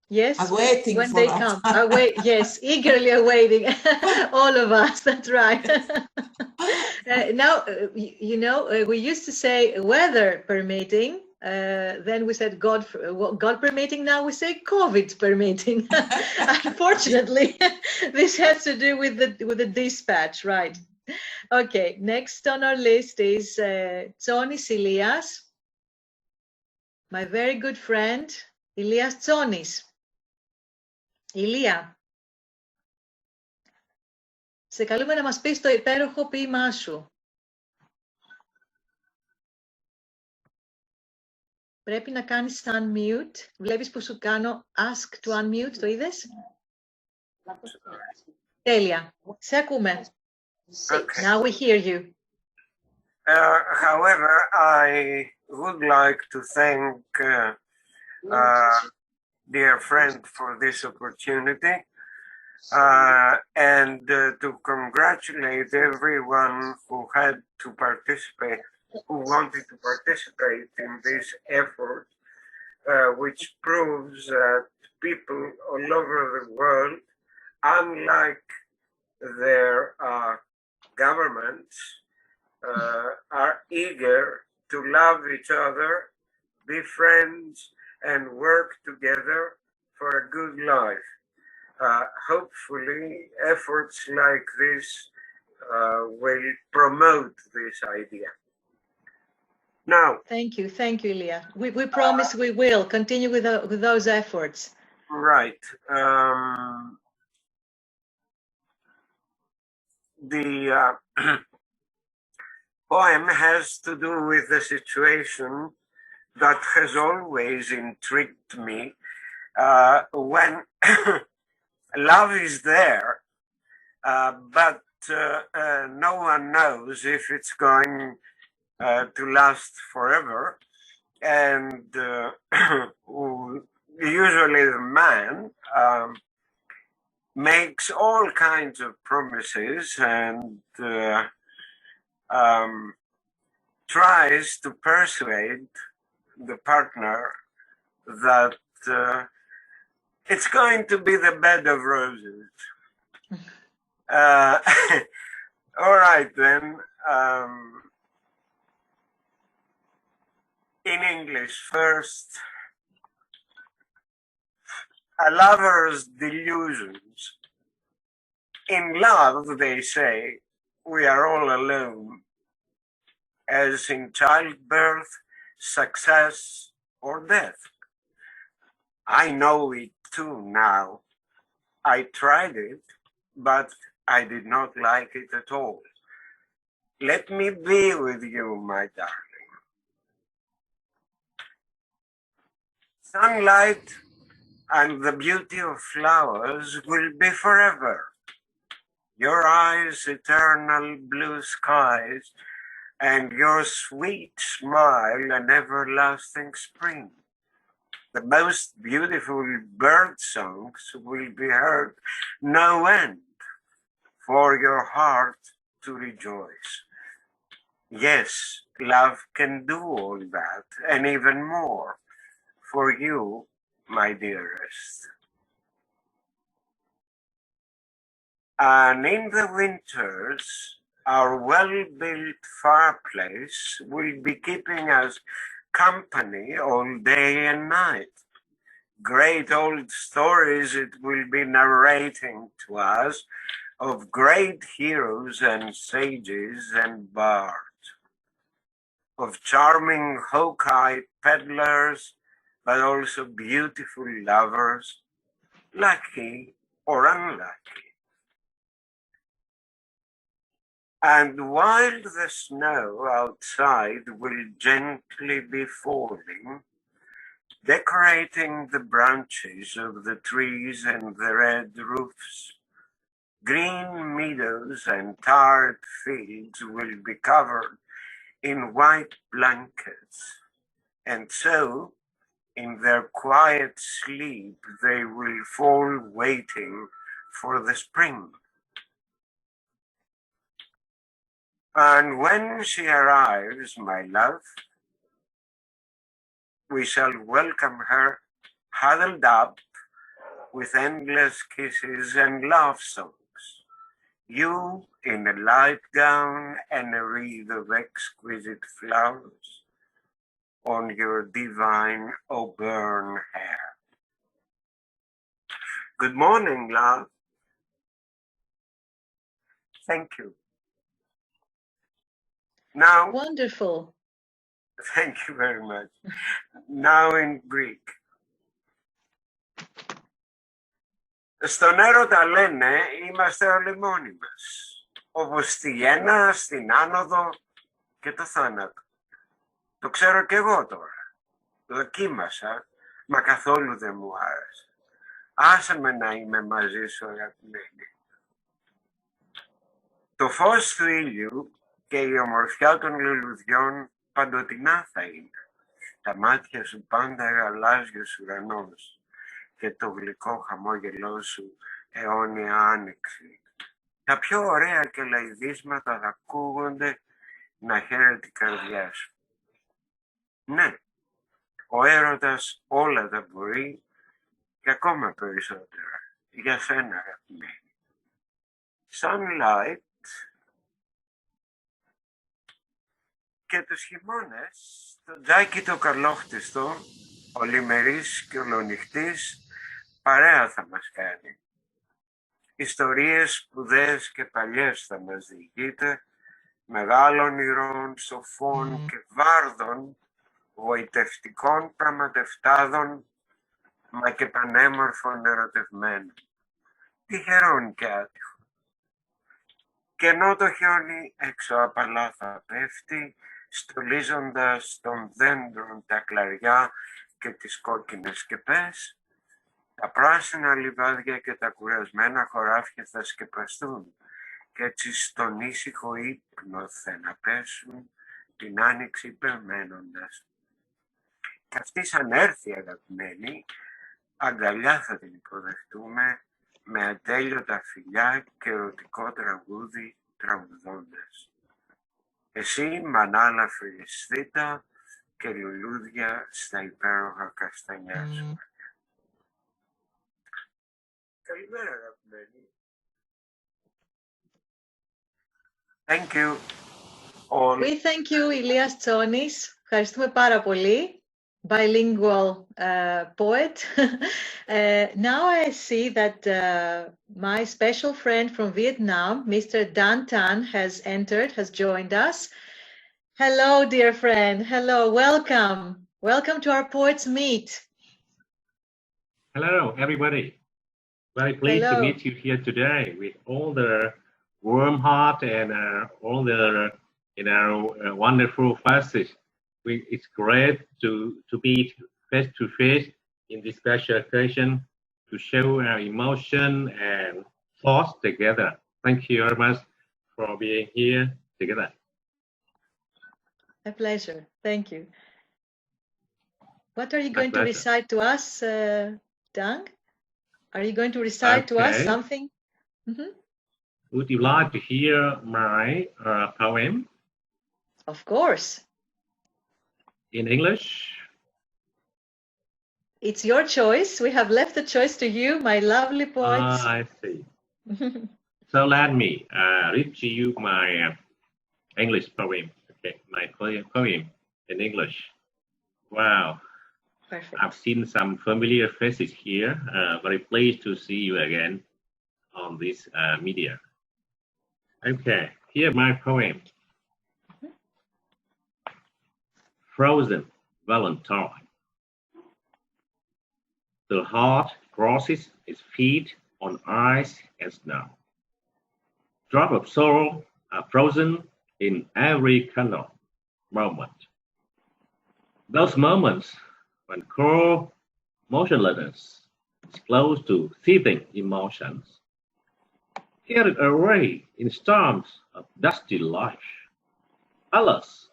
Yes, I'm waiting when for they that. come. Yes, eagerly awaiting. All of us, that's right. Now, we used to say, weather permitting, Then we said God permitting. Now we say COVID permitting. Unfortunately, this has to do with the dispatch, right? Okay, next on our list is Tsonis Ilias, my very good friend, Ilias Tsonis. Ηλία, σε καλούμε να μας πεις το υπέροχο ποίημά σου. Πρέπει να κάνεις unmute. Βλέπεις που σου κάνω ask to unmute, το είδες? Τέλεια. Σε ακούμε. Okay. Now we hear you. However, I would like to thank dear friend for this opportunity and to congratulate everyone who had to participate, who wanted to participate in this effort, which proves that people all over the world, unlike their governments, are eager to love each other, be friends, and work together for a good life. Hopefully, efforts like this will promote this idea. Now, thank you, Ilya. We promise we will continue with those efforts. Right. The poem has to do with the situation that has always intrigued me when love is there, but no one knows if it's going to last forever. And usually the man makes all kinds of promises and tries to persuade the partner that it's going to be the bed of roses. All right, then. In English first, a lover's delusions. In love, they say, we are all alone, as in childbirth, success, or death. I know it too now. I tried it, but I did not like it at all. Let me be with you, my darling. Sunlight and the beauty of flowers will be forever. Your eyes, eternal blue skies, and your sweet smile, an everlasting spring. The most beautiful bird songs will be heard no end, for your heart to rejoice. Yes, love can do all that, and even more, for you, my dearest. And in the winters, our well-built fireplace will be keeping us company all day and night. Great old stories it will be narrating to us of great heroes and sages and bards, of charming hawk-eyed peddlers, but also beautiful lovers, lucky or unlucky. And while the snow outside will gently be falling, decorating the branches of the trees and the red roofs, green meadows and tarred fields will be covered in white blankets, and so, in their quiet sleep, they will fall waiting for the spring. And when she arrives, my love, we shall welcome her huddled up with endless kisses and love songs. You in a light gown and a wreath of exquisite flowers. on your divine auburn hair. Good morning, love. Thank you. Now, wonderful. Thank you very much. Now in Greek. Στον έρωτα λένε είμαστε όλοι μόνοι μας. Όπως στη γέννα, στην άνοδο και το θάνατο. Το ξέρω κι εγώ τώρα. Δοκίμασα, μα καθόλου δεν μου άρεσε. Άσε με να είμαι μαζί σου, αγαπημένη. Το φως του ήλιου και η ομορφιά των λουλουδιών παντοτινά θα είναι. Τα μάτια σου πάντα γαλάζιος ουρανός και το γλυκό χαμόγελό σου αιώνια άνοιξη. Τα πιο ωραία και λαϊδίσματα θα ακούγονται να χαίρεται η καρδιά σου. Ναι, ο έρωτας όλα τα μπορεί και ακόμα περισσότερα. Για σένα, αγαπημένη. Sunlight και τους χειμώνες, το τζάκι το καλόχτιστο, ολημερής και ολονυχτής, παρέα θα μας κάνει. Ιστορίες σπουδαίες και παλιές θα μας διηγείται, μεγάλων ηρώων, σοφών και βάρδων, γοητευτικών πραγματευτάδων, μα και πανέμορφων ερωτευμένων, τυχερών και άτυχων. Και ενώ το χιόνι έξω απαλά θα πέφτει, στολίζοντας των δέντρων τα κλαριά και τις κόκκινες σκεπές, τα πράσινα λιβάδια και τα κουρασμένα χωράφια θα σκεπαστούν και έτσι στον ήσυχο ύπνο θα να πέσουν την άνοιξη περιμένοντας. Και αυτή σαν έρθει, αγαπημένη, αγκαλιά θα την υποδεχτούμε με ατέλειωτα φιλιά και ερωτικό τραγούδι τραγουδώντας. Εσύ μανάλα φυλισθήτα και λουλούδια στα υπέροχα καστανιά σου. Καλημέρα, αγαπημένη. Thank you all. We thank you, Ilias Tsonis. Ευχαριστούμε πάρα πολύ. Bilingual poet. Now I see that my special friend from Vietnam, Mr. Dan Tan, has joined us. Hello, dear friend. Hello, welcome. Welcome to our Poets Meet. Hello, everybody. Very pleased to meet you here today with all the warm heart and all the wonderful faces. It's great to be face to face in this special occasion to show our emotion and thoughts together. Thank you very much for being here together. A pleasure. Thank you. What are you going to recite to us, Dang? Are you going to recite to us something? Mm-hmm. Would you like to hear my poem? Of course. In English? It's your choice. We have left the choice to you, my lovely poets. I see. So let me read to you my English poem. Okay, my poem in English. Wow. Perfect. I've seen some familiar faces here. Very pleased to see you again on this media. Okay, here my poem. Frozen Valentine. The heart crosses its feet on ice and snow. Drops of sorrow are frozen in every color moment. Those moments when cold motionlessness is close to seething emotions, carried away in storms of dusty life. Alas,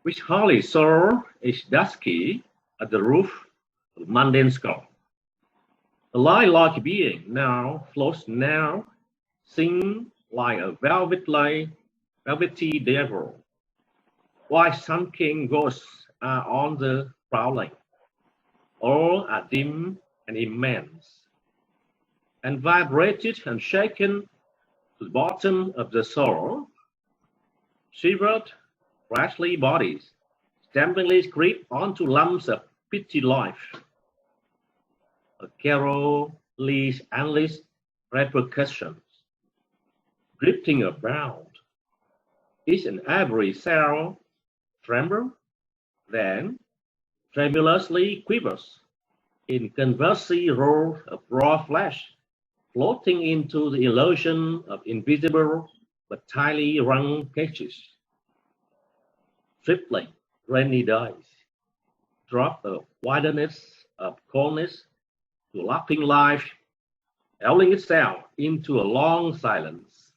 which holy sorrow is dusky at the roof of mundane skull. The light-like being now floats now, sing like a velvety devil, while sun-king ghosts are on the prowling. All are dim and immense, and vibrated and shaken to the bottom of the soul, shivered, fleshly bodies stampingly grip onto lumps of petty life. A carol leaves endless repercussions, drifting about. Each and every cell trembles, then tremulously quivers in convulsive roar of raw flesh, floating into the illusion of invisible but tightly wrung cages. Tripling rainy days, drop of wilderness of coldness to lapping life, howling itself into a long silence.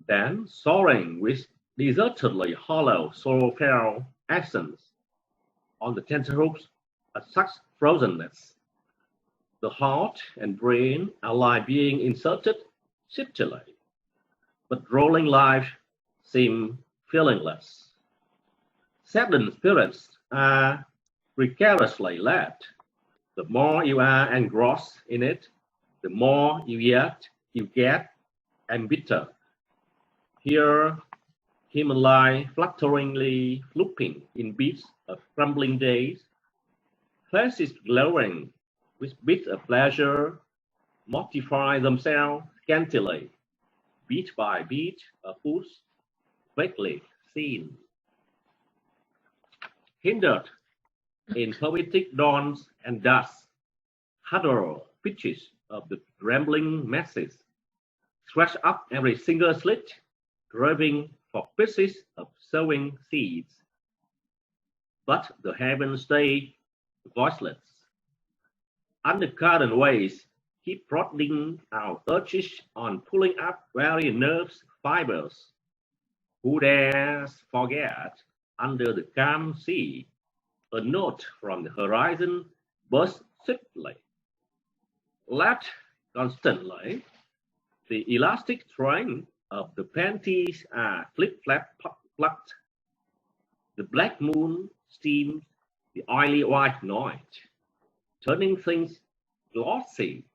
Then, soaring with desertedly hollow, sorrowful accents on the tenterhooks of such frozenness, the heart and brain are like being inserted subtly, but rolling life seem feelingless. Saddened spirits are precariously led. The more you are engrossed in it, the more you get embittered. Here, human life flutteringly looping in beats of crumbling days, faces glowing with bits of pleasure, mortify themselves scantily, beat by beat, a pulse vaguely seen. Hindered in poetic dawns and dust, huddle pitches of the rambling masses, stretch up every single slit, groping for pieces of sowing seeds. But the heavens stay voiceless. Undercurrent waves keep prodding our urges on pulling up very nerves fibers. Who dares forget under the calm sea? A note from the horizon bursts swiftly. Let constantly the elastic train of the panties are flip-flap plucked. The black moon steams the oily white night, turning things glossy.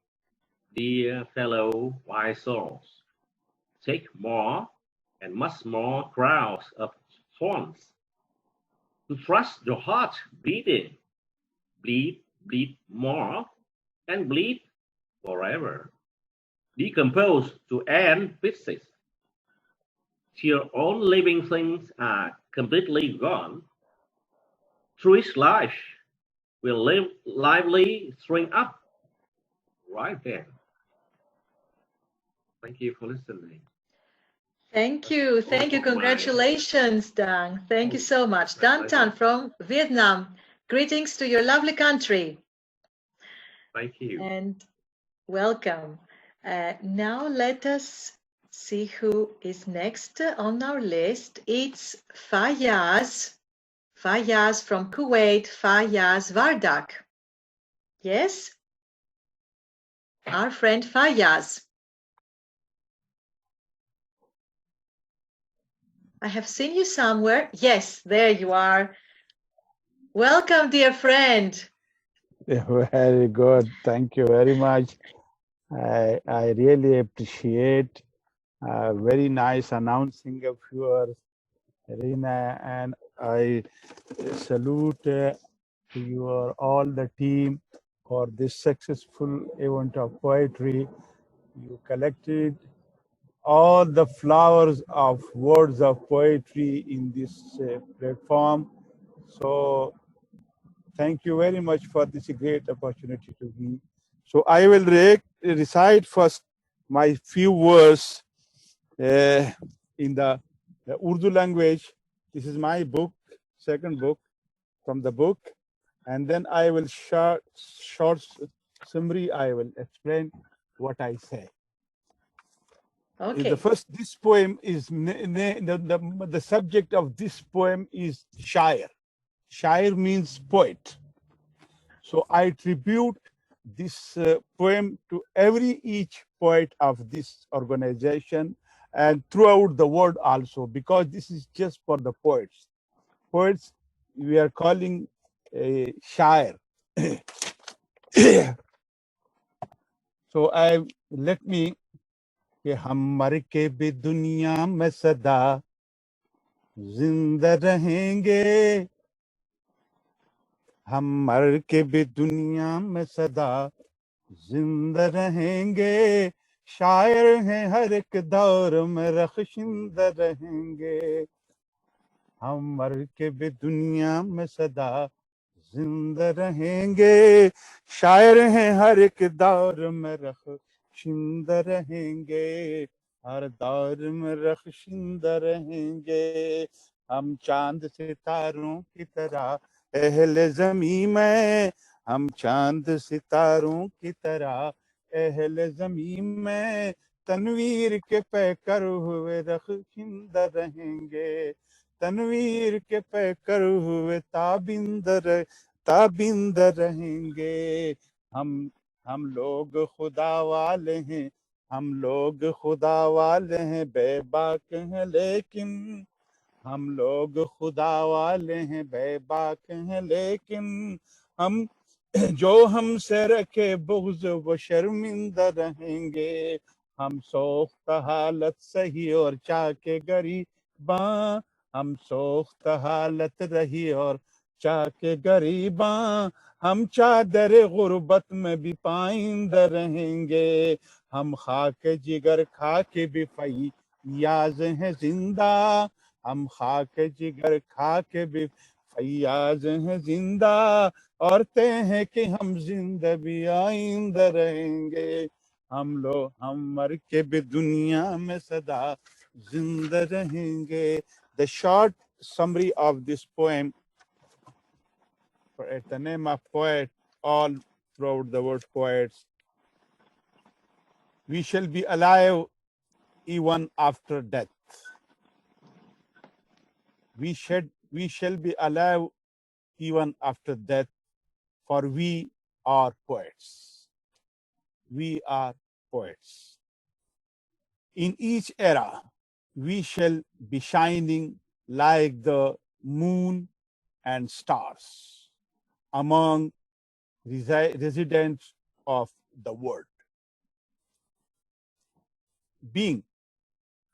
Dear fellow wise souls, take more and much more crowds of swans to thrust your heart beating, bleed more, and bleed forever. Decompose to end pieces, till all living things are completely gone. Through its life will live lively spring up right there. Thank you for listening. Thank you. Congratulations, Dan. Thank you so much. Dan Tan from Vietnam. Greetings to your lovely country. Thank you. And welcome. Now let us see who is next on our list. It's Fayaz. Fayaz from Kuwait. Fayaz Vardak. Yes? Our friend Fayaz. I have seen you somewhere. Yes, there you are. Welcome, dear friend. Very good. Thank you very much. I really appreciate very nice announcing of yours, Rina, and I salute your all the team for this successful event of poetry. You collected all the flowers of words of poetry in this platform. So thank you very much for this great opportunity to be. So I will recite first my few words in the Urdu language. This is my book, second book from the book. And then I will short summary. I will explain what I say. Okay. The first, this poem is, the subject of this poem is Shair. Shair means poet. So I tribute this poem to each poet of this organization and throughout the world also, because this is just for the poets. Poets, we are calling Shair. So let me कि हम मर के भी दुनिया में सदा जिंदा रहेंगे हम मर के भी दुनिया में सदा जिंदा रहेंगे, शायर हैं हर एक दौर में रख्शिंदा रहेंगे। हम मर के भी दुनिया में सदा जिंदा रहेंगे, शायर हैं हर एक दौर में रख्शिंदा रहेंगे, हर दौर में रख्शिंदा रहेंगे। हम चांद सितारों की तरह अहले ज़मीं में, हम चांद सितारों की तरह अहले ज़मीं में, तनवीर के पैकर हुए रख्शिंदा रहेंगे, तनवीर के पैकर हुए ताबिंद रहेंगे। हम लोग खुदा वाले हैं, हम लोग खुदा वाले हैं, बेबाक हैं लेकिन हम लोग खुदा वाले हैं, बेबाक हैं लेकिन हम जो हमसे रखे बुग़्ज़ वो शर्मिंदा रहेंगे। हम सोख्ता हालत सही और चाके गरीबां, हम सोख्त हालत रही और चाके गरीबां, हम चादर गुर्बत में भी पाइंदा रहेंगे। हम खाक जिगर खाके भी फैयाज हैं जिंदा, हम खाक जिगर खाके भी फैयाज हैं जिंदा, और तय हैं कि हम जिंदा भी आइंदा रहेंगे। हम मर के भी दुनिया में सदा जिंदा रहेंगे। The short summary of this poem, at the name of poet, all throughout the word poets. We shall be alive even after death. We shall be alive even after death, for we are poets. We are poets. In each era, we shall be shining like the moon and stars among residents of the world. Being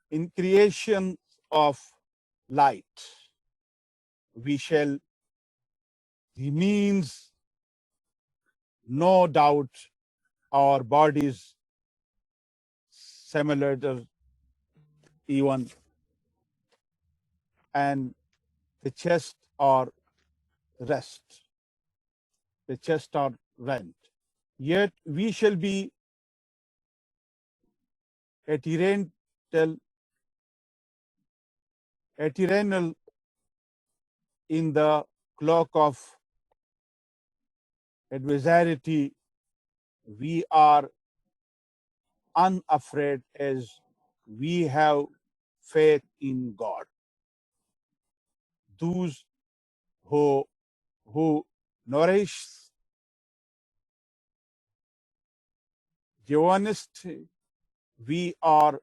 in creation of light, we shall remains no doubt our bodies similar even, and the chest or rest, the chest or rent. Yet we shall be eternal in the cloak of adversity. We are unafraid as we have faith in God. Those who nourish Giovanist, we are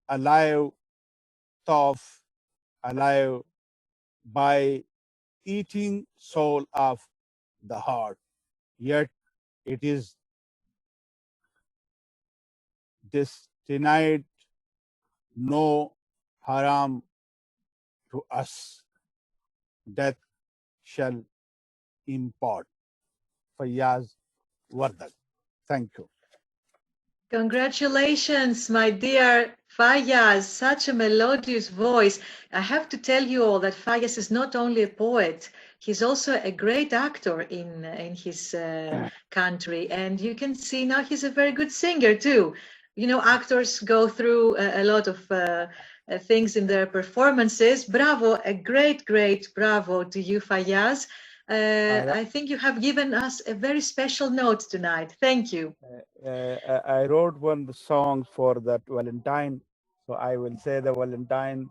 alive by eating soul of the heart. Yet it is destined no haram to us. Death shall impart. Fayyaz Wardak. Thank you. Congratulations, my dear Fayyaz, such a melodious voice. I have to tell you all that Fayyaz is not only a poet, he's also a great actor in his country. And you can see now he's a very good singer too. You know, actors go through a lot of things in their performances. Bravo, a great bravo to you, Fayyaz. I think you have given us a very special note tonight. Thank you. I wrote one song for that Valentine, so I will say the Valentine,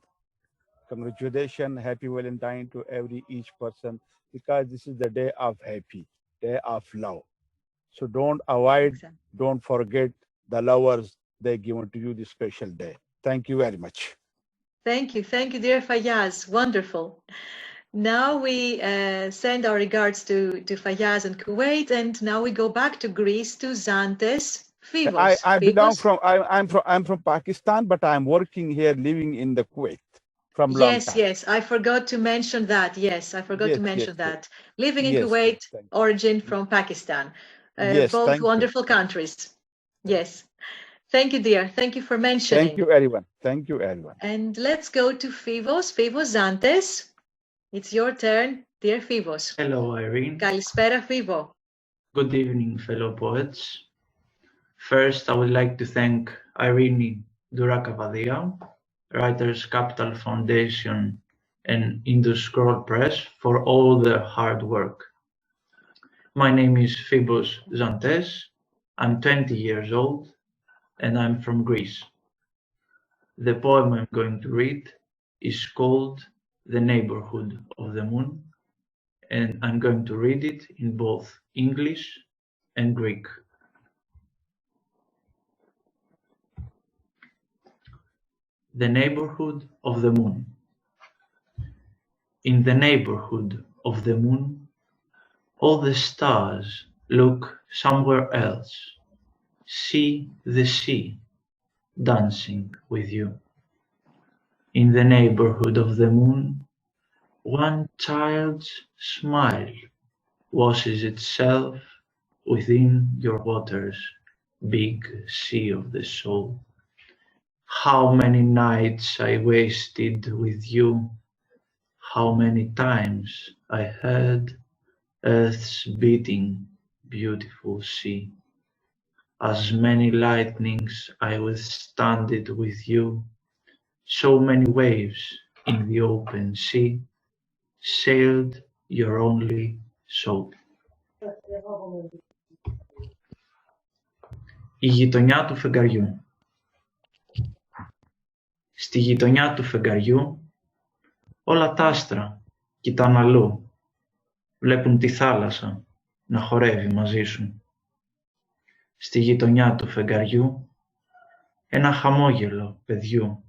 congratulations, happy Valentine to each person, because this is the day of happy, day of love. So don't avoid, don't forget the lovers they given to you this special day. Thank you very much. Thank you, dear Fayyaz. Wonderful. Now we send our regards to Fayyaz and Kuwait, and now we go back to Greece to Zantes Fivos. I'm from Pakistan, but I'm working here, living in the Kuwait. from long Yes, time. yes, I forgot to mention that. Yes, I forgot to mention that. Living in Yes, Kuwait, thank you. origin from Pakistan. Yes, Both thank you. wonderful countries. Yes. Thank you, dear. Thank you for mentioning. Thank you, everyone. Thank you, everyone. And let's go to Fivos. Fivos Zantes. It's your turn, dear Fivos. Hello, Irene. Kalispera, Fivo. Good evening, fellow poets. First, I would like to thank Irene doura-kavadia, Writers' Capital Foundation, and Indus Scroll Press for all their hard work. My name is Fivos Zantes. I'm 20 years old, and I'm from Greece. The poem I'm going to read is called The Neighborhood of the Moon, and I'm going to read it in both English and Greek. The Neighborhood of the Moon. In the neighborhood of the moon, all the stars look somewhere else. See the sea dancing with you. In the neighborhood of the moon, one child's smile washes itself within your waters, big sea of the soul. How many nights I wasted with you, how many times I heard earth's beating, beautiful sea. As many lightnings I withstanded with you, so many waves in the open sea sailed your only soul. Η γειτονιά του φεγγαριού. Στη γειτονιά του φεγγαριού όλα τα άστρα κοιτάν αλλού, βλέπουν τη θάλασσα να χορεύει μαζί σου. Στη γειτονιά του φεγγαριού ένα χαμόγελο παιδιού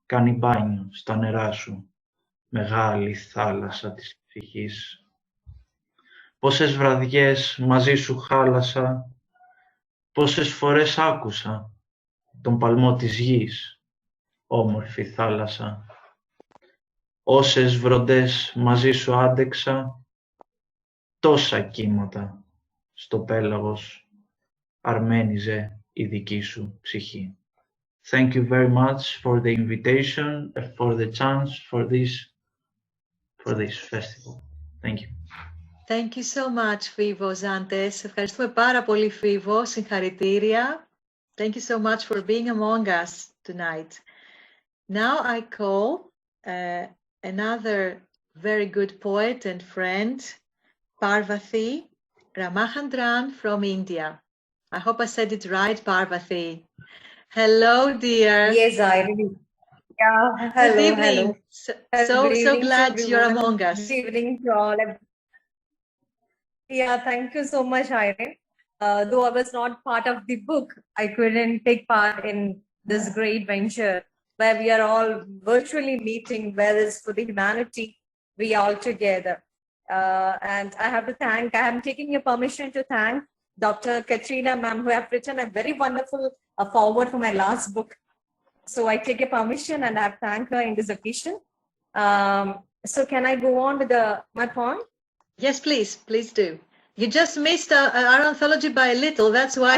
κάνει μπάνιο στα νερά σου, μεγάλη θάλασσα της ψυχής. Πόσες βραδιές μαζί σου χάλασα, πόσες φορές άκουσα τον παλμό της γης, όμορφη θάλασσα. Όσες βροντές μαζί σου άντεξα, τόσα κύματα στο πέλαγος αρμένιζε η δική σου ψυχή. Thank you very much for the invitation, for the chance for this festival. Thank you. Thank you so much, Fivo Zantes. Ευχαριστούμε πάρα πολύ, Fivo. Συγχαρητήρια. Thank you so much for being among us tonight. Now I call another very good poet and friend, Parvathi Ramahandran from India. I hope I said it right, Parvathi. Hello, dear. Yes, Irene. Yeah, hello, good evening. hello. So glad you're among us. Good evening to all. Yeah, thank you so much, Irene. Though I was not part of the book, I couldn't take part in this great venture where we are all virtually meeting, whereas for the humanity, we are all together. And I have to thank, I am taking your permission to thank Dr. Katrina ma'am, who have written a very wonderful forward for my last book. So I take your permission and I have thanked her in this occasion. So can I go on with my poem? Yes, please, please do. You just missed our anthology by a little. That's why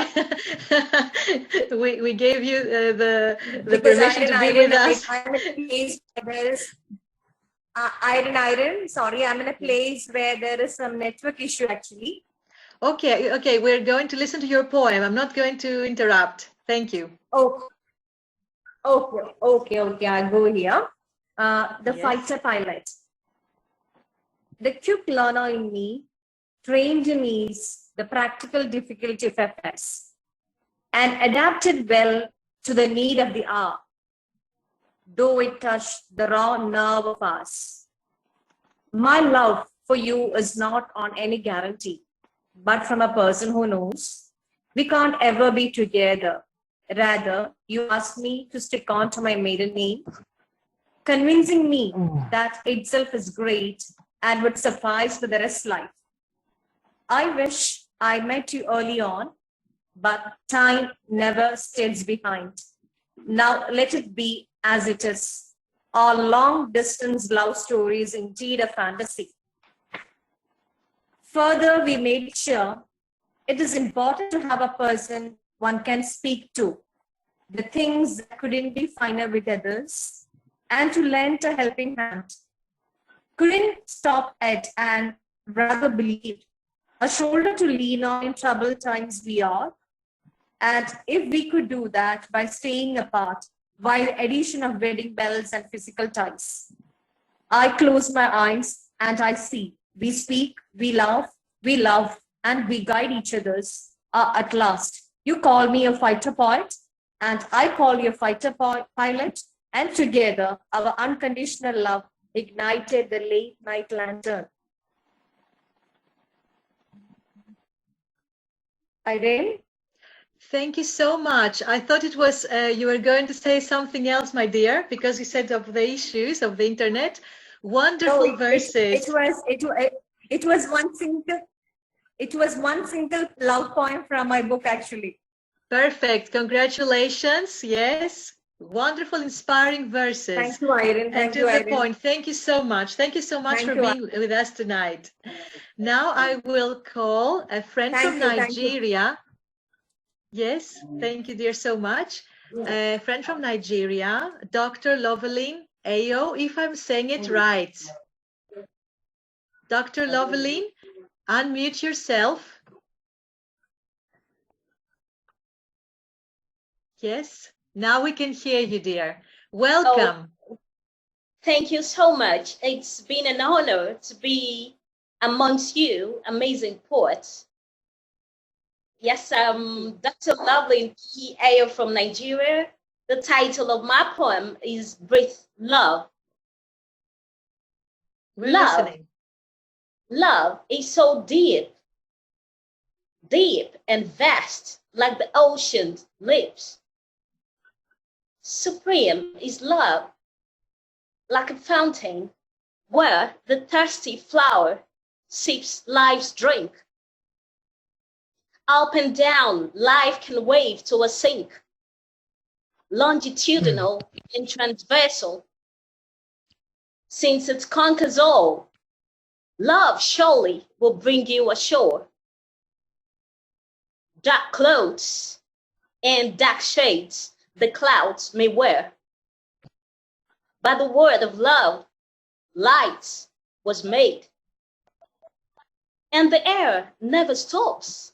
we gave you the permission to be with us. I'm in a place where there is, Irene, sorry, I'm in a place where there is some network issue actually. Okay, we're going to listen to your poem. I'm not going to interrupt. Thank you. Okay, I'll go here. The fighter pilot. The quick learner in me trained in ease the practical difficulty of affairs and adapted well to the need of the hour, though it touched the raw nerve of us. My love for you is not on any guarantee, but from a person who knows we can't ever be together. Rather, you ask me to stick on to my maiden name, convincing me that itself is great and would suffice for the rest of life. I wish I met you early on, but time never stays behind. Now let it be as it is. are long-distance love stories indeed a fantasy? Further, we made sure it is important to have a person one can speak to, the things that couldn't be finer with others, and to lend a helping hand. Couldn't stop at and rather believed a shoulder to lean on in troubled times we are. And if we could do that by staying apart, while addition of wedding bells and physical ties. I close my eyes and I see. We speak, we love, and we guide each other's. At last, you call me a fighter poet, and I call you a fighter pilot, and together our unconditional love ignited the late night lantern. Irene? Thank you so much. I thought it was you were going to say something else, my dear, because you said of the issues of the internet. Wonderful verses. It was one single love poem from my book, actually. Perfect. Congratulations. Yes. Wonderful, inspiring verses. Thank you, Irene. And to the point. Thank you so much. Thank you so much for being with us tonight. Now I will call a friend from Nigeria. Yes, thank you, dear, so much. A friend from Nigeria, Dr. Loveline Ayo, if I'm saying it right. Dr. Loveline, unmute yourself. Yes, now we can hear you, dear. Welcome. Oh, thank you so much. It's been an honor to be amongst you, amazing poets. Yes, Dr. Loveline Ayo from Nigeria. The title of my poem is Breathe Love. Love is so deep and vast, like the ocean's lips. Supreme is love, like a fountain where the thirsty flower sips life's drink. Up and down, life can wave to a sink, longitudinal and transversal. Since it conquers all, love surely will bring you ashore. Dark clothes and dark shades the clouds may wear. By the word of love, light was made. And the air never stops.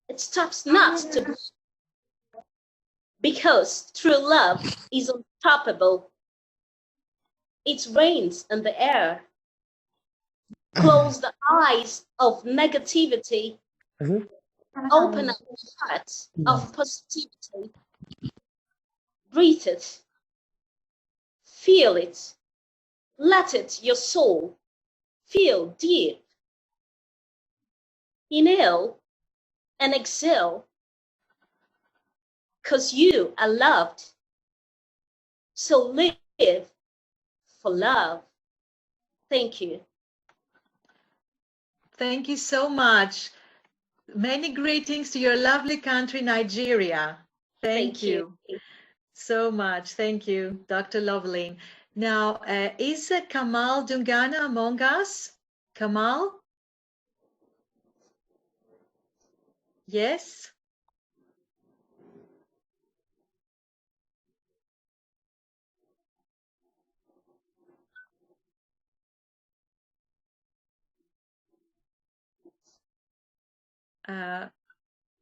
It stops not to be, because true love is unstoppable. It reigns in the air. Close the eyes of negativity. Open up the heart of positivity. Breathe it. Feel it. Let it your soul feel deep. Inhale and exhale, 'cause you are loved. So live for love. Thank you. Thank you so much. Many greetings to your lovely country, Nigeria. Thank you so much. Thank you, Dr. Loveline. Now, is Kamal Dungana among us? Kamal? Yes?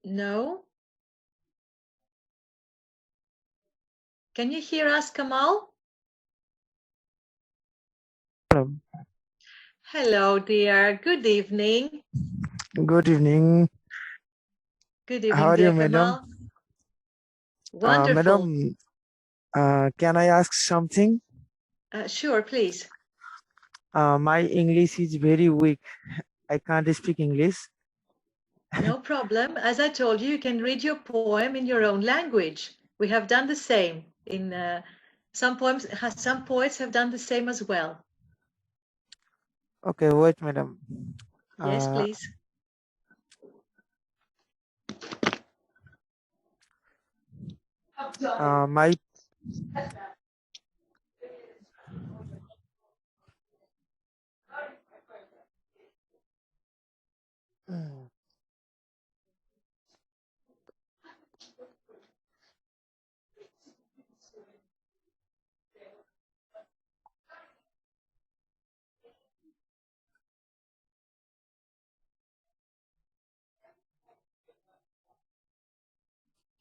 No? Can you hear us, Kamal? Hello. Hello, dear. Good evening. Good evening. Good evening, How are dear you, madam? Kamal. Wonderful. Madam, can I ask something? Sure, please. My English is very weak. I can't speak English. No problem. As I told you, you can read your poem in your own language. We have done the same. In some poets have done the same as well. Okay, wait, madam. Yes, please.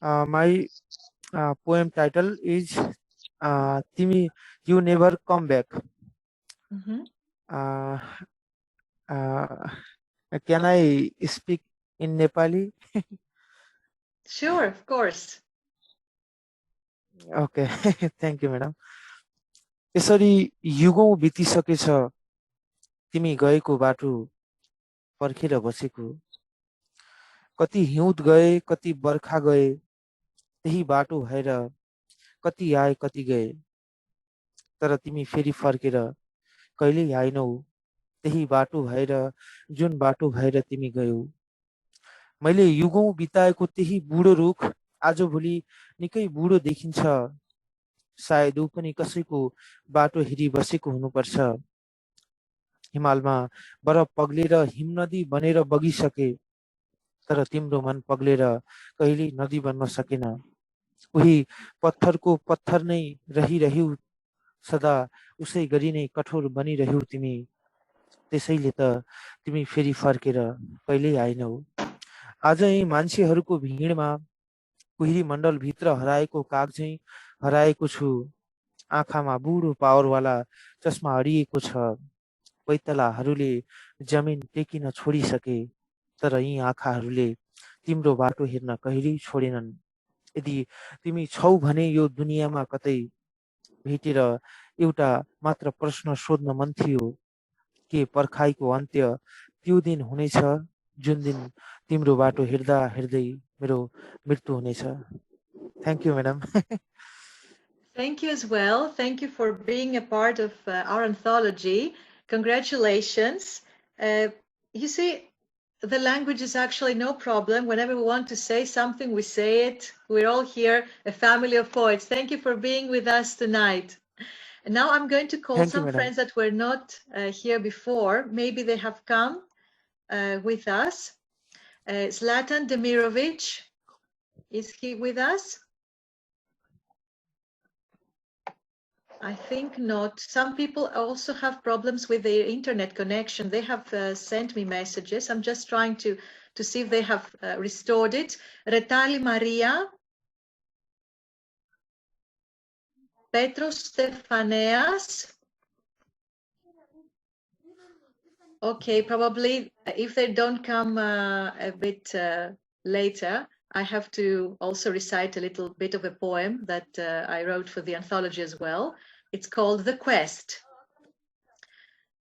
My poem title is Timi, You Never Come Back. Can I speak in Nepali? Sure, of course. Okay, thank you, madam. यसरी युगौं बितिसकेछ तिमी गएको बाटो पर्खेर बसेको कति हिउँद गए कति बर्खा गए त्यही बाटो भएर कति आए कति गए तर तिमी फेरि फर्केर कहिल्यै आएनौ त्यही बाटो भएर जुन बाटो भएर तिमी गयौ मैले युगौं बिताएको त्यही बुढो रुख आजभोलि निकै बुढो देखिन्छ सायद ऊ पनि कसैको बाटो हेरी बसेको हुनुपर्छ हिमालमा बरफ पग्लेर हिम नदी बनेर बगिसके तर तिम्रो मन पग्लेर कहिल्यै नदी बन्न सकेन उही पत्थरको पत्थर नै रहिरह्यौ सदा उसै गरी नै कठोर बनिरह्यौ तिमी त्यसैले त तिमी फेरि फर्केर कहिल्यै आएनौ आज यही मान्छेहरूको भिडमा कुहिरी मण्डल भित्र हराएको काग झैं हराएको छु आँखामा बुढो पावरवाला चस्मा अडिएको छ पैतलाहरूले जमिन टेकिन छोडिसके तर यी आँखाहरूले तिम्रो बाटो हेर्न कहिल्यै छोडेनन् यदि तिमी छौ भने यो दुनियाँमा कतै भेटेर एउटा मात्र प्रश्न सोध्न मन थियो के पर्खाइको अन्त्य त्यो दिन हुनेछ जुन दिन तिम्रो बाटो हेर्दा हेर्दै मेरो मृत्यु हुनेछ Thank you, madam. Thank you as well. Thank you for being a part of our anthology. Congratulations. You see, the language is actually no problem. Whenever we want to say something, we say it. We're all here, a family of poets. Thank you for being with us tonight. And now I'm going to call some friends that were not here before. Maybe they have come with us. Zlatan Demirovic, is he with us? I think not. Some people also have problems with their internet connection. They have sent me messages. I'm just trying to see if they have restored it. Retali Maria. Petros Stefaneas. Okay, probably if they don't come a bit later, I have to also recite a little bit of a poem that I wrote for the anthology as well. It's called The Quest.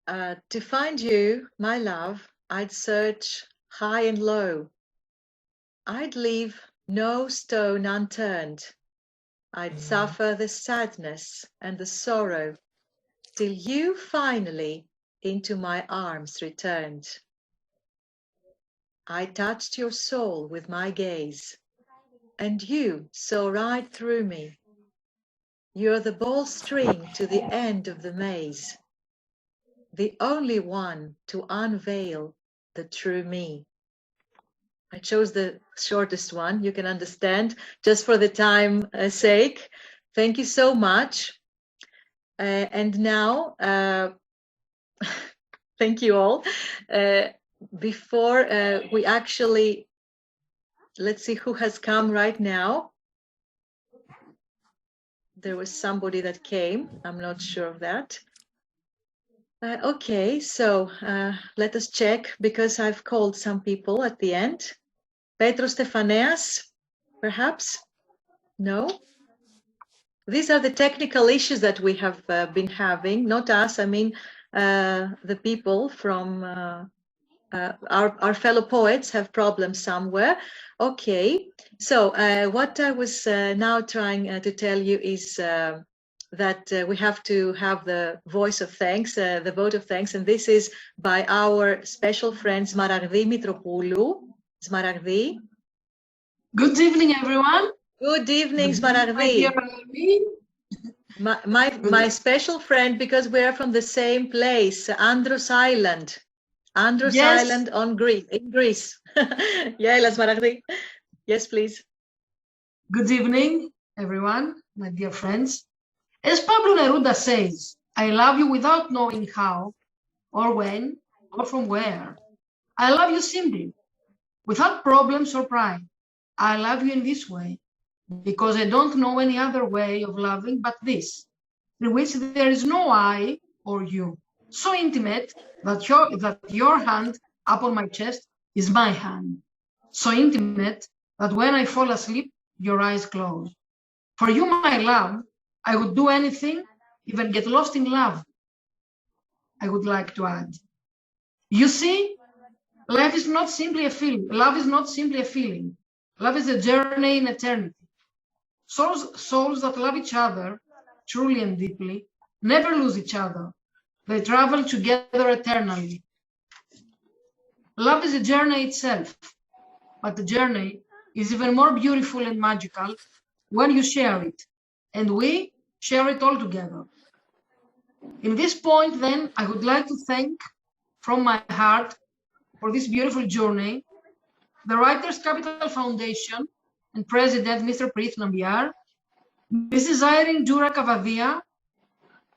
To find you, my love, I'd search high and low. I'd leave no stone unturned. I'd suffer the sadness and the sorrow till you finally into my arms returned. I touched your soul with my gaze, and you saw right through me. You're the bowstring to the end of the maze, the only one to unveil the true me. I chose the shortest one, you can understand, just for the time sake. Thank you so much. And now, thank you all. Before we actually, let's see who has come right now. There was somebody that came. I'm not sure of that. Okay, so let us check because I've called some people at the end. Petros Stefaneas, perhaps? No? These are the technical issues that we have been having, not us. I mean, the people from our fellow poets have problems somewhere. Okay, so what I was now trying to tell you is that we have to have the voice of thanks, the vote of thanks, and this is by our special friend Smaragdi Mitropoulou. Smaragdi. Good evening, everyone. Good evening, Smaragdi. My special friend, because we are from the same place, Andros Island. Andros Island on Greece, in Greece. Yeah, Smaragdi. Yes, please. Good evening, everyone, my dear friends. As Pablo Neruda says, I love you without knowing how, or when, or from where. I love you simply, without problems or pride. I love you in this way, because I don't know any other way of loving but this, in which there is no I or you. So intimate that your hand upon my chest is my hand. So intimate that when I fall asleep, your eyes close. For you, my love, I would do anything, even get lost in love. I would like to add. You see, life is not simply a feeling. Love is not simply a feeling. Love is a journey in eternity. Souls that love each other truly and deeply never lose each other. They travel together eternally. Love is a journey itself, but the journey is even more beautiful and magical when you share it, and we share it all together. In this point, then, I would like to thank from my heart for this beautiful journey the Writers' Capital Foundation and President Mr. Prith Nambiar, Mrs. Irene Doura-Kavadia,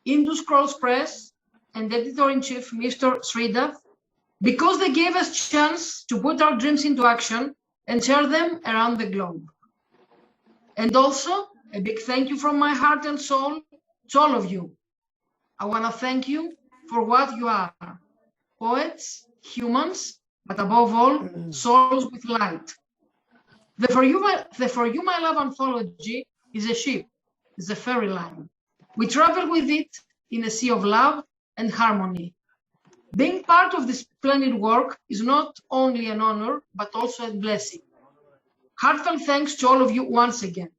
Indus Scrolls Press, and Editor-in-Chief Mr. Sridath, because they gave us chance to put our dreams into action and share them around the globe. And also, a big thank you from my heart and soul to all of you. I want to thank you for what you are, poets, humans, but above all, souls with light. The For You, My Love anthology is a ship, is a fairy line. We travel with it in a sea of love and harmony. Being part of this splendid work is not only an honor, but also a blessing. Heartfelt thanks to all of you once again.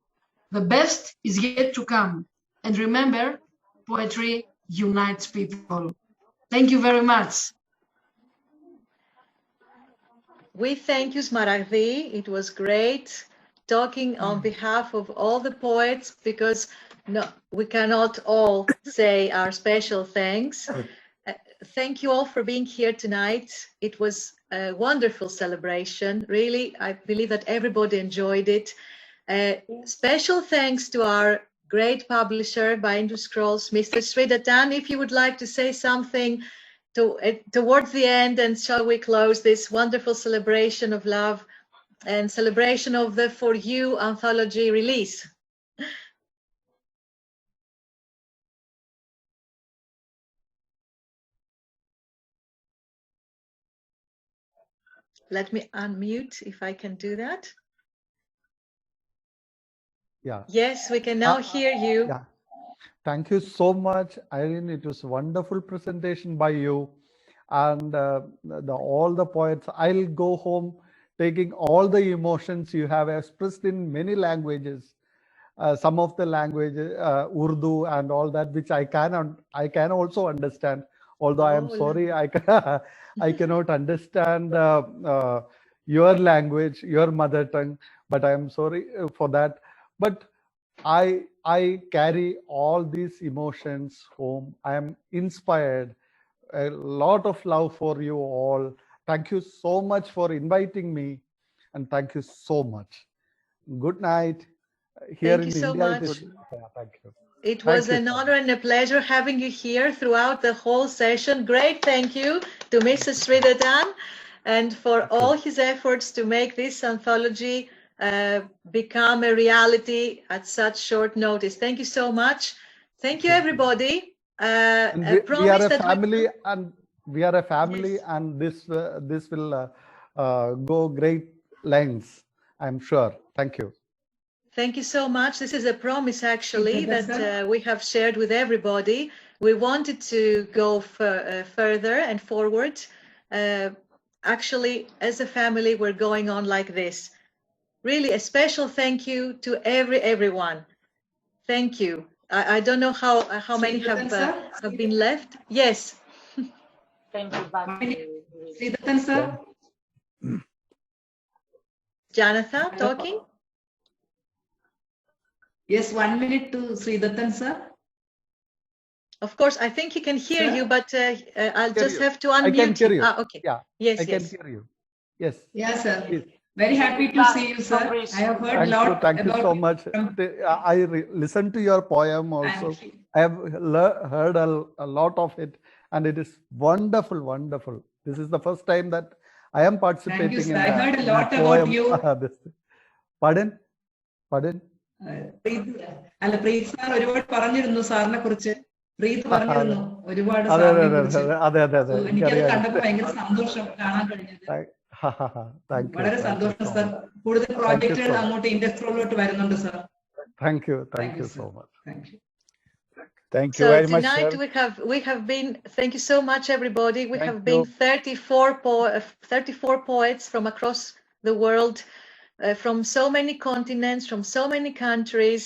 The best is yet to come. And remember, poetry unites people. Thank you very much. We thank you, Smaragdi. It was great talking on behalf of all the poets, because no, we cannot all say our special thanks. Thank you all for being here tonight. It was a wonderful celebration. Really, I believe that everybody enjoyed it. Special thanks to our great publisher by Indus Scrolls, Mr. Sridhatan. If you would like to say something towards the end, and shall we close this wonderful celebration of love and celebration of the For You anthology release? Let me unmute if I can do that. Yeah. Yes, we can now hear you. Yeah. Thank you so much, Irene. It was a wonderful presentation by you and all the poets. I'll go home taking all the emotions you have expressed in many languages. Some of the languages, Urdu and all that, which I can also understand. Although I am sorry, I cannot understand your language, your mother tongue, but I am sorry for that. But I carry all these emotions home. I am inspired. A lot of love for you all. Thank you so much for inviting me, and thank you so much. Good night. Here Thank in you so India, much. Thank you. It was an honor and a pleasure having you here throughout the whole session. Great thank you to Mr. Sridhatan and for all his efforts to make this anthology become a reality at such short notice. Thank you so much. Thank you, everybody. We are a family, and we are a family, yes. And this will go great lengths, I'm sure. Thank you. Thank you so much. This is a promise, actually, that we have shared with everybody. We wanted to go further and forward. Actually, as a family, we're going on like this. Really, a special thank you to everyone. Thank you. I don't know how many have been left. Yes. Thank you, Sridhatan, sir. Janatha, talking? Yes, 1 minute to Sridhatan, sir. Of course, I think he can hear you, but I'll just have to unmute. I can hear you. Okay. Yeah. Yes, I can hear you. Yes. Yes, sir. Please. Very happy to see you, sir. I have heard a lot. Thank you so much. I listened to your poem also. I have heard a lot of it, and it is wonderful, wonderful. This is the first time that I am participating. Thank you, sir. in I heard a lot poem. about you. Pardon? Pardon? അല്ല Preet sir ഒരുപാട് പറഞ്ഞിരുന്നു സാറിനെ കുറിച്ച്. പ്രീത് പറഞ്ഞിരുന്നു ഒരുപാട് അതെ സാറിനെ കുറിച്ച്. അതെ അതെ അതെ എനിക്കത് കണ്ടപ്പോൾ ഭയങ്കര സന്തോഷം കാണാൻ കഴിഞ്ഞത്. വളരെ സന്തോഷം സാർ. കൂടുതൽ പ്രോജക്റ്റുകൾ അങ്ങോട്ട് ഇൻഡസ്ട്രിയിലോട്ട് വരുന്നുണ്ട് sir. Thank you so much. Thank you. Thank you so very much, tonight sir. we have been, thank you so much everybody. We have been 34 poets from across the world, from so many continents, from so many countries.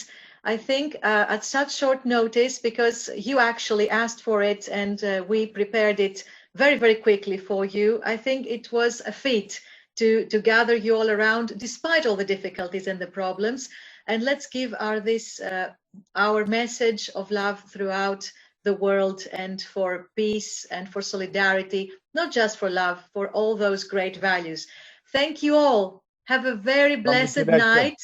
I think at such short notice, because you actually asked for it and we prepared it very, very quickly for you. I think it was a feat to gather you all around despite all the difficulties and the problems. And let's give our message of love throughout the world, and for peace and for solidarity, not just for love, for all those great values. Thank you all. Have a very blessed night.